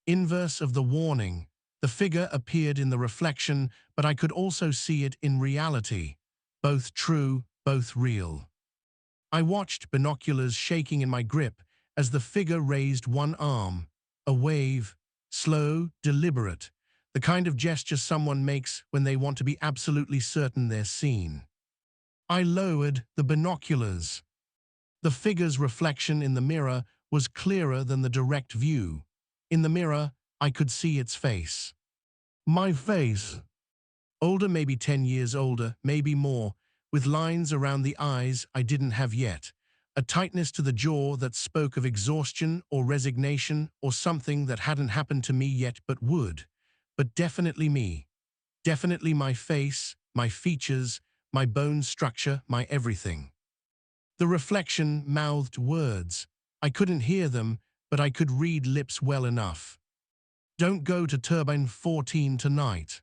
Inverse of the warning, the figure appeared in the reflection, but I could also see it in reality. Both true, both real. I watched, binoculars shaking in my grip, as the figure raised one arm, a wave, slow, deliberate, the kind of gesture someone makes when they want to be absolutely certain they're seen. I lowered the binoculars. The figure's reflection in the mirror was clearer than the direct view. In the mirror, I could see its face. My face. Older, maybe 10 years older, maybe more, with lines around the eyes I didn't have yet, a tightness to the jaw that spoke of exhaustion or resignation or something that hadn't happened to me yet but would. But definitely me. Definitely my face, my features, my bone structure, my everything. The reflection mouthed words. I couldn't hear them, but I could read lips well enough. Don't go to turbine 14 tonight.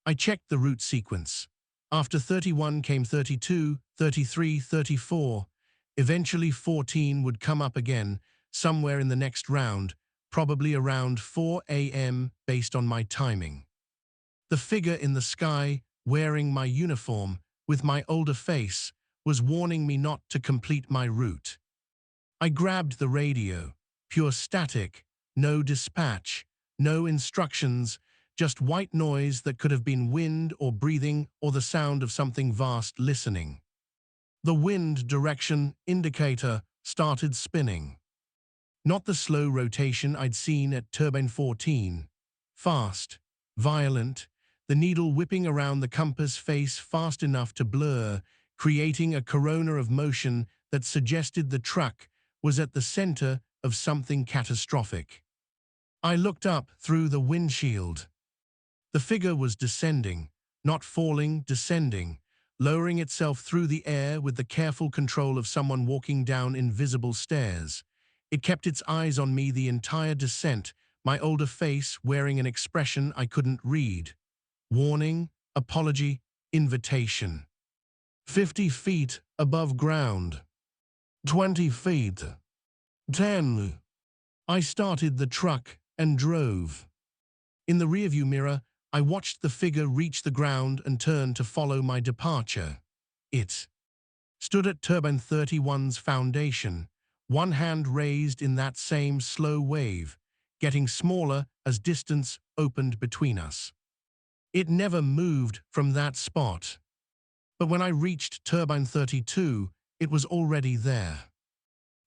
I checked the route sequence. After 31 came 32, 33, 34. Eventually 14 would come up again, somewhere in the next round, probably around 4 a.m. based on my timing. The figure in the sky, wearing my uniform, with my older face, was warning me not to complete my route. I grabbed the radio. Pure static, no dispatch, no instructions, just white noise that could have been wind or breathing or the sound of something vast listening. The wind direction indicator started spinning. Not the slow rotation I'd seen at turbine 14. Fast, violent, the needle whipping around the compass face fast enough to blur, creating a corona of motion that suggested the truck was at the center of something catastrophic. I looked up through the windshield. The figure was descending, not falling, descending, lowering itself through the air with the careful control of someone walking down invisible stairs. It kept its eyes on me the entire descent, my older face wearing an expression I couldn't read. Warning, apology, invitation. 50 feet above ground. 20 feet. 10. I started the truck and drove. In the rearview mirror, I watched the figure reach the ground and turn to follow my departure. It stood at Turbine 31's foundation, one hand raised in that same slow wave, getting smaller as distance opened between us. It never moved from that spot. But when I reached Turbine 32, it was already there.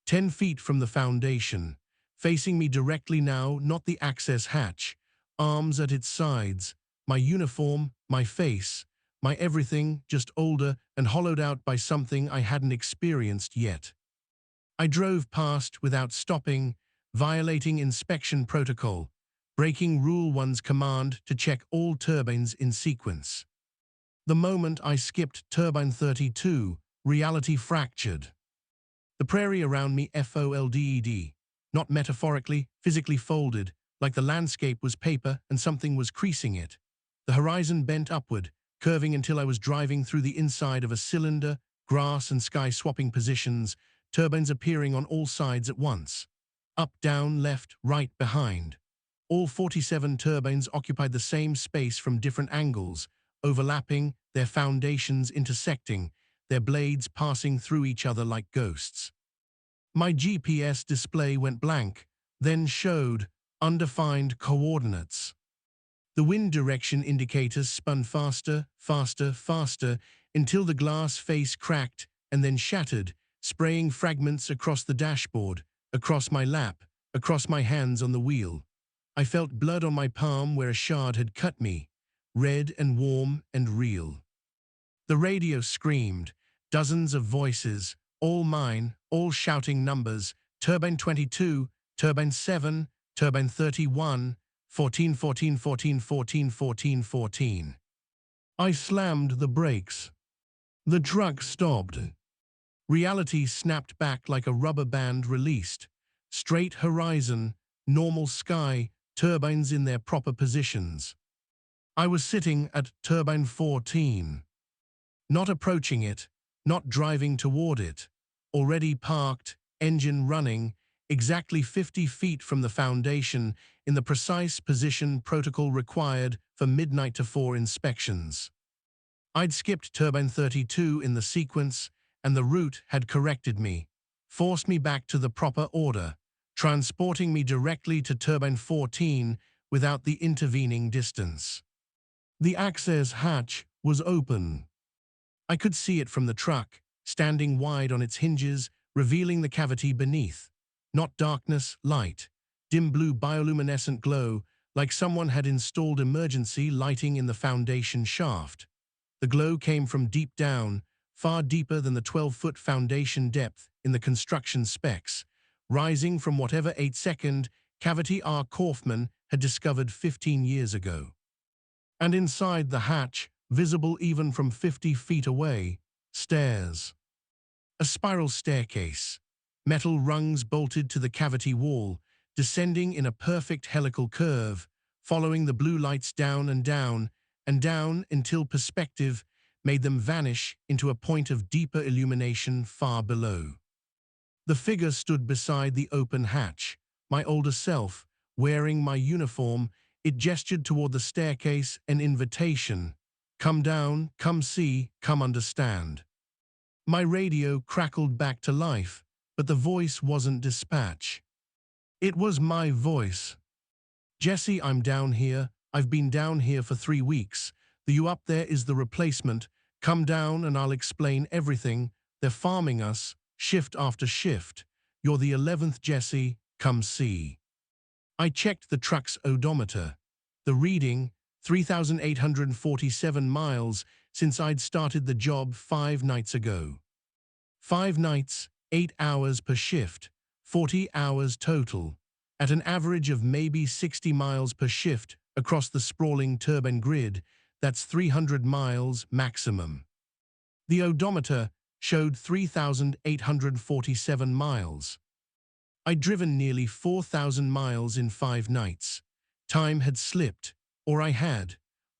10 feet from the foundation, facing me directly now, not the access hatch, arms at its sides, my uniform, my face, my everything, just older and hollowed out by something I hadn't experienced yet. I drove past without stopping, violating inspection protocol, breaking Rule 1's command to check all turbines in sequence. The moment I skipped Turbine 32, reality fractured. The prairie around me folded, not metaphorically, physically folded, like the landscape was paper and something was creasing it. The horizon bent upward, curving until I was driving through the inside of a cylinder, grass and sky swapping positions, turbines appearing on all sides at once. Up, down, left, right, behind. All 47 turbines occupied the same space from different angles, overlapping, their foundations intersecting, their blades passing through each other like ghosts. My GPS display went blank, then showed undefined coordinates. The wind direction indicators spun faster, faster, faster, until the glass face cracked and then shattered, spraying fragments across the dashboard, across my lap, across my hands on the wheel. I felt blood on my palm where a shard had cut me, red and warm and real. The radio screamed, dozens of voices, all mine, all shouting numbers, Turbine 22, Turbine 7, Turbine 31, 14, 14, 14, 14, 14, 14. I slammed the brakes. The truck stopped. Reality snapped back like a rubber band released. Straight horizon, normal sky, turbines in their proper positions. I was sitting at Turbine 14. Not approaching it, not driving toward it. Already parked, engine running, exactly 50 feet from the foundation in the precise position protocol required for midnight to 4 inspections. I'd skipped Turbine 32 in the sequence, and the route had corrected me, forced me back to the proper order, transporting me directly to Turbine 14 without the intervening distance. The access hatch was open. I could see it from the truck, standing wide on its hinges, revealing the cavity beneath. Not darkness, light. Dim blue bioluminescent glow, like someone had installed emergency lighting in the foundation shaft. The glow came from deep down, far deeper than the 12-foot foundation depth in the construction specs, rising from whatever 8-second cavity R. Kaufman had discovered 15 years ago. And inside the hatch, visible even from 50 feet away, stairs. A spiral staircase, metal rungs bolted to the cavity wall, descending in a perfect helical curve, following the blue lights down and down and down until perspective made them vanish into a point of deeper illumination far below. The figure stood beside the open hatch, my older self, wearing my uniform. It gestured toward the staircase, an invitation. Come down, come see, come understand. My radio crackled back to life, but the voice wasn't dispatch. It was my voice. Jesse, I'm down here. I've been down here for 3 weeks. The you up there is the replacement. Come down and I'll explain everything. They're farming us, shift after shift. You're the 11th Jesse, come see. I checked the truck's odometer. The reading, 3,847 miles since I'd started the job 5 nights ago. 5 nights, 8 hours per shift, 40 hours total, at an average of maybe 60 miles per shift across the sprawling turbine grid. That's 300 miles maximum. The odometer showed 3,847 miles. I'd driven nearly 4,000 miles in 5 nights. Time had slipped, or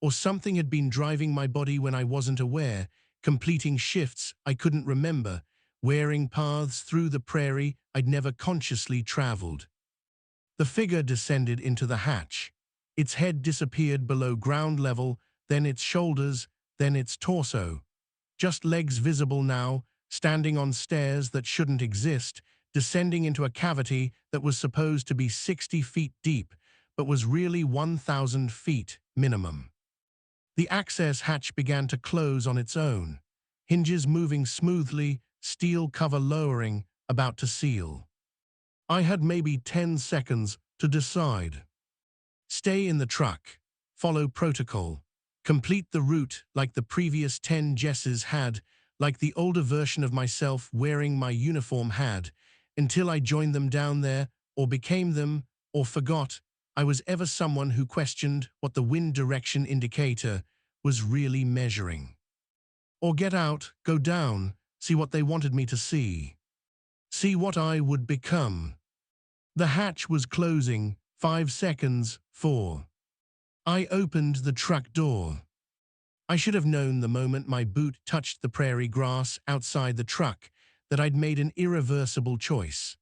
or something had been driving my body when I wasn't aware, completing shifts I couldn't remember, wearing paths through the prairie I'd never consciously traveled. The figure descended into the hatch. Its head disappeared below ground level, then its shoulders, then its torso. Just legs visible now, standing on stairs that shouldn't exist, descending into a cavity that was supposed to be 60 feet deep, but was really 1,000 feet minimum. The access hatch began to close on its own, hinges moving smoothly, steel cover lowering, about to seal. I had maybe 10 seconds to decide. Stay in the truck, follow protocol, complete the route like the previous 10 Jesses had, like the older version of myself wearing my uniform had, until I joined them down there, or became them, or forgot I was ever someone who questioned what the wind direction indicator was really measuring. Or get out, go down, see what they wanted me to see. See what I would become. The hatch was closing, 5 seconds, 4. I opened the truck door. I should have known the moment my boot touched the prairie grass outside the truck that I'd made an irreversible choice.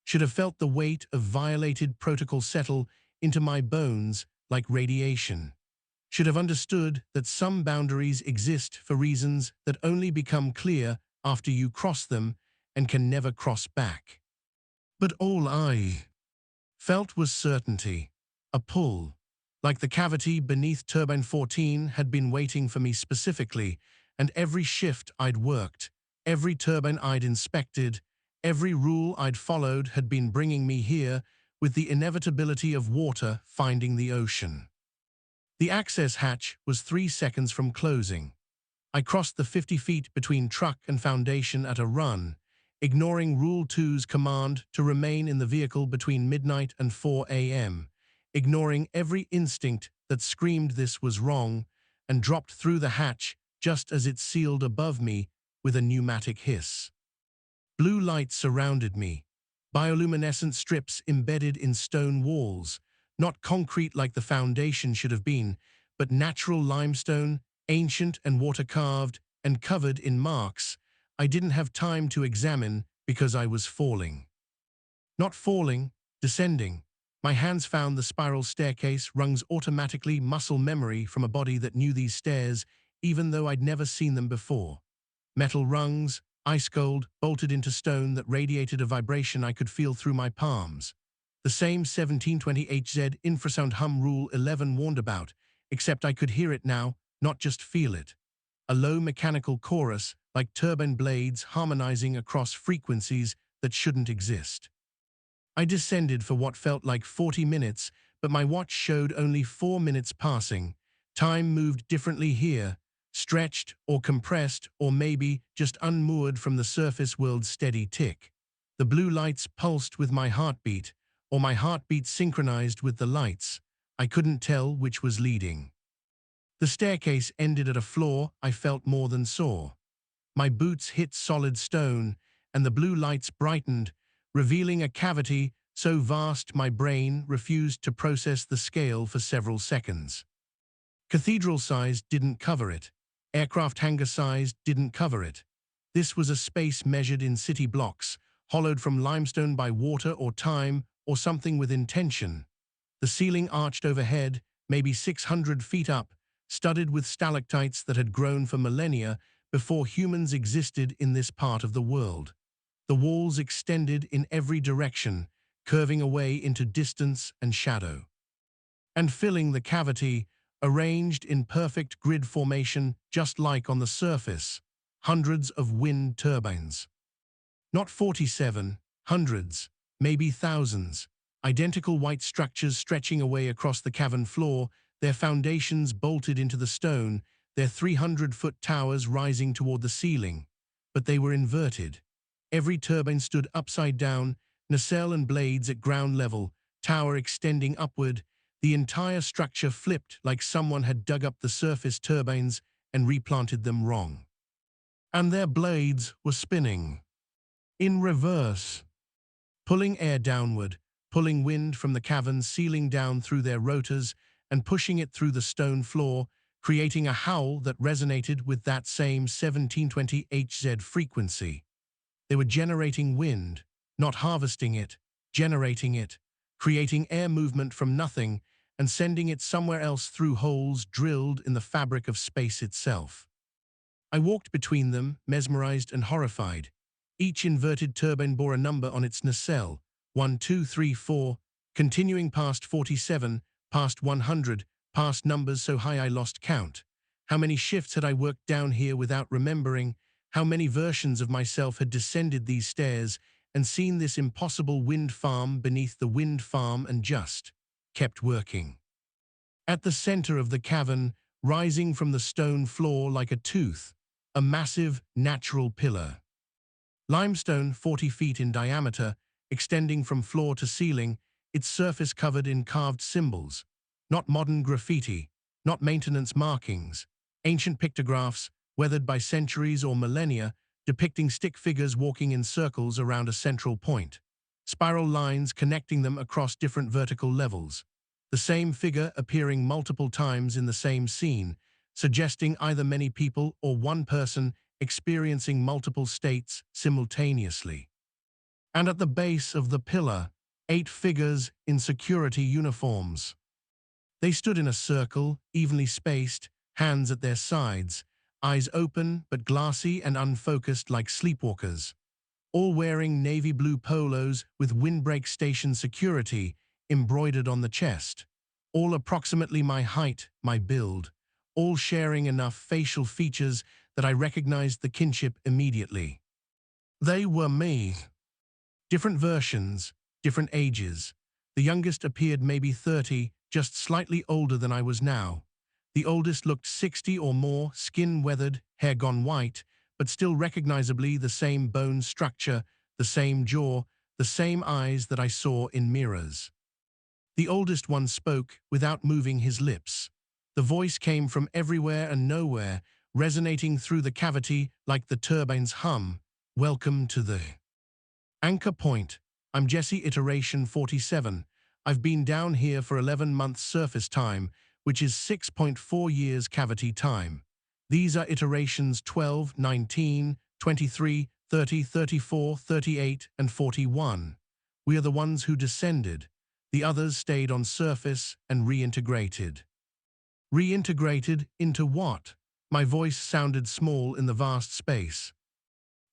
Should have felt the weight of violated protocol settle into my bones like radiation. Should have understood that some boundaries exist for reasons that only become clear after you cross them and can never cross back. But all I felt was certainty, a pull, like the cavity beneath turbine 14 had been waiting for me specifically, and every shift I'd worked, every turbine I'd inspected, every rule I'd followed had been bringing me here with the inevitability of water finding the ocean. The access hatch was 3 seconds from closing. I crossed the 50 feet between truck and foundation at a run, ignoring Rule 2's command to remain in the vehicle between midnight and 4 a.m., ignoring every instinct that screamed this was wrong, and dropped through the hatch just as it sealed above me with a pneumatic hiss. Blue light surrounded me, bioluminescent strips embedded in stone walls, not concrete like the foundation should have been, but natural limestone, ancient and water-carved, and covered in marks I didn't have time to examine because I was falling. Not falling, descending. My hands found the spiral staircase rungs automatically, muscle memory from a body that knew these stairs, even though I'd never seen them before. Metal rungs, ice cold, bolted into stone that radiated a vibration I could feel through my palms. The same 1720HZ infrasound hum Rule 11 warned about, except I could hear it now, not just feel it. A low mechanical chorus, like turbine blades harmonizing across frequencies that shouldn't exist. I descended for what felt like 40 minutes, but my watch showed only 4 minutes passing. Time moved differently here, stretched or compressed or maybe just unmoored from the surface world's steady tick. The blue lights pulsed with my heartbeat, or my heartbeat synchronized with the lights. I couldn't tell which was leading. The staircase ended at a floor I felt more than saw. My boots hit solid stone, and the blue lights brightened, revealing a cavity so vast my brain refused to process the scale for several seconds. Cathedral-sized didn't cover it. Aircraft hangar-sized didn't cover it. This was a space measured in city blocks, hollowed from limestone by water or time or something with intention. The ceiling arched overhead, maybe 600 feet up, studded with stalactites that had grown for millennia before humans existed in this part of the world. The walls extended in every direction, curving away into distance and shadow. And filling the cavity, arranged in perfect grid formation just like on the surface, hundreds of wind turbines. Not 47, hundreds, maybe thousands, identical white structures stretching away across the cavern floor, their foundations bolted into the stone, their 300-foot towers rising toward the ceiling. But they were inverted. Every turbine stood upside down, nacelle and blades at ground level, tower extending upward. The entire structure flipped like someone had dug up the surface turbines and replanted them wrong. And their blades were spinning. In reverse. Pulling air downward, pulling wind from the cavern ceiling down through their rotors and pushing it through the stone floor, creating a howl that resonated with that same 1720 Hz frequency. They were generating wind, not harvesting it, generating it, creating air movement from nothing and sending it somewhere else through holes drilled in the fabric of space itself. I walked between them, mesmerized and horrified. Each inverted turbine bore a number on its nacelle, 1, 2, 3, 4, continuing past 47, past 100, past numbers so high I lost count. How many shifts had I worked down here without remembering? How many versions of myself had descended these stairs and seen this impossible wind farm beneath the wind farm and just kept working? At the center of the cavern, rising from the stone floor like a tooth, a massive natural pillar. Limestone 40 feet in diameter, extending from floor to ceiling, its surface covered in carved symbols. Not modern graffiti, not maintenance markings. Ancient pictographs, weathered by centuries or millennia, depicting stick figures walking in circles around a central point. Spiral lines connecting them across different vertical levels. The same figure appearing multiple times in the same scene, suggesting either many people or one person experiencing multiple states simultaneously. And at the base of the pillar, 8 figures in security uniforms. They stood in a circle, evenly spaced, hands at their sides, eyes open but glassy and unfocused like sleepwalkers. All wearing navy blue polos with windbreak station security embroidered on the chest. All approximately my height, my build. All sharing enough facial features that I recognized the kinship immediately. They were me. Different versions, different ages. The youngest appeared maybe 30, just slightly older than I was now. The oldest looked 60 or more, skin weathered, hair gone white, but still recognizably the same bone structure, the same jaw, the same eyes that I saw in mirrors. The oldest one spoke without moving his lips. The voice came from everywhere and nowhere, resonating through the cavity like the turbine's hum. Welcome to the anchor point. I'm Jesse Iteration 47. I've been down here for 11 months surface time, which is 6.4 years cavity time. These are iterations 12, 19, 23, 30, 34, 38, and 41. We are the ones who descended. The others stayed on surface and reintegrated. Reintegrated into what? My voice sounded small in the vast space.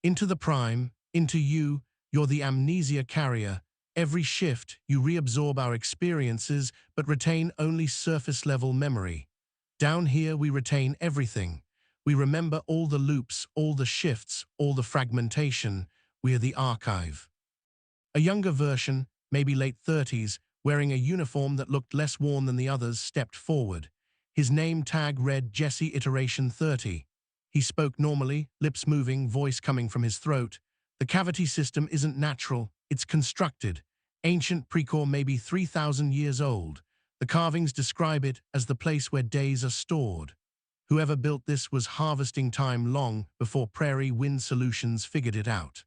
Into the prime, into you, you're the amnesia carrier. Every shift, you reabsorb our experiences but retain only surface-level memory. Down here, we retain everything. We remember all the loops, all the shifts, all the fragmentation. We are the archive. A younger version, maybe late 30s, wearing a uniform that looked less worn than the others, stepped forward. His name tag read Jesse Iteration 30. He spoke normally, lips moving, voice coming from his throat. The cavity system isn't natural, it's constructed. Ancient Precor maybe 3,000 years old. The carvings describe it as the place where days are stored. Whoever built this was harvesting time long before Prairie Wind Solutions figured it out.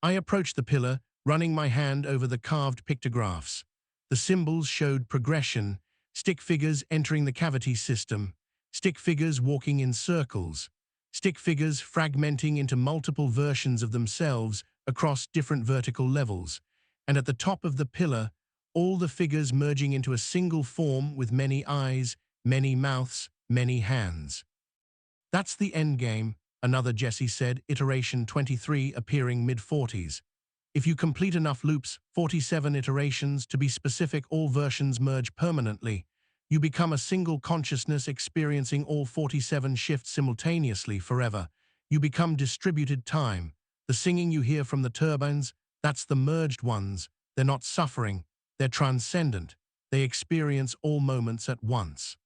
I approached the pillar, running my hand over the carved pictographs. The symbols showed progression, stick figures entering the cavity system, stick figures walking in circles, stick figures fragmenting into multiple versions of themselves across different vertical levels, and at the top of the pillar, all the figures merging into a single form with many eyes, many mouths, many hands. That's the endgame, another Jesse said, iteration 23 appearing mid-40s. If you complete enough loops, 47 iterations, to be specific, all versions merge permanently. You become a single consciousness experiencing all 47 shifts simultaneously forever. You become distributed time. The singing you hear from the turbines, that's the merged ones. They're not suffering. They're transcendent. They experience all moments at once.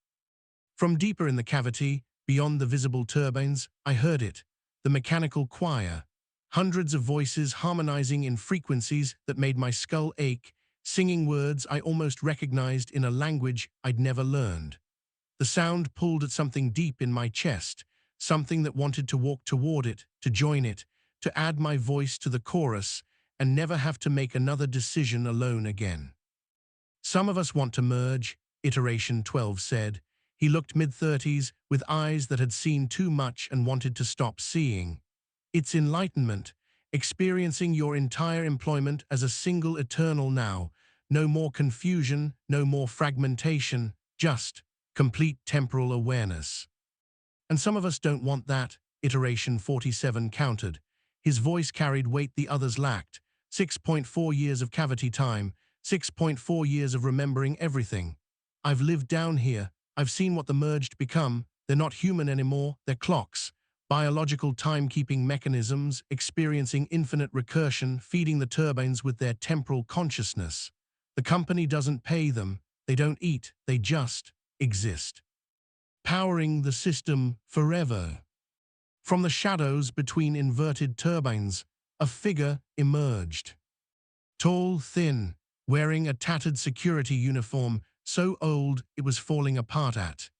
From deeper in the cavity, beyond the visible turbines, I heard it, the mechanical choir. Hundreds of voices harmonizing in frequencies that made my skull ache, singing words I almost recognized in a language I'd never learned. The sound pulled at something deep in my chest, something that wanted to walk toward it, to join it, to add my voice to the chorus, and never have to make another decision alone again. Some of us want to merge, iteration 12 said. He looked mid-30s with eyes that had seen too much and wanted to stop seeing. It's enlightenment, experiencing your entire employment as a single eternal now. No more confusion, no more fragmentation, just complete temporal awareness. And some of us don't want that. Iteration 47 countered. His voice carried weight the others lacked. 6.4 years of cavity time, 6.4 years of remembering everything. I've lived down here. I've seen what the merged become. They're not human anymore, they're clocks. Biological timekeeping mechanisms, experiencing infinite recursion, feeding the turbines with their temporal consciousness. The company doesn't pay them, they don't eat, they just exist. Powering the system forever. From the shadows between inverted turbines, a figure emerged. Tall, thin, wearing a tattered security uniform so old it was falling apart at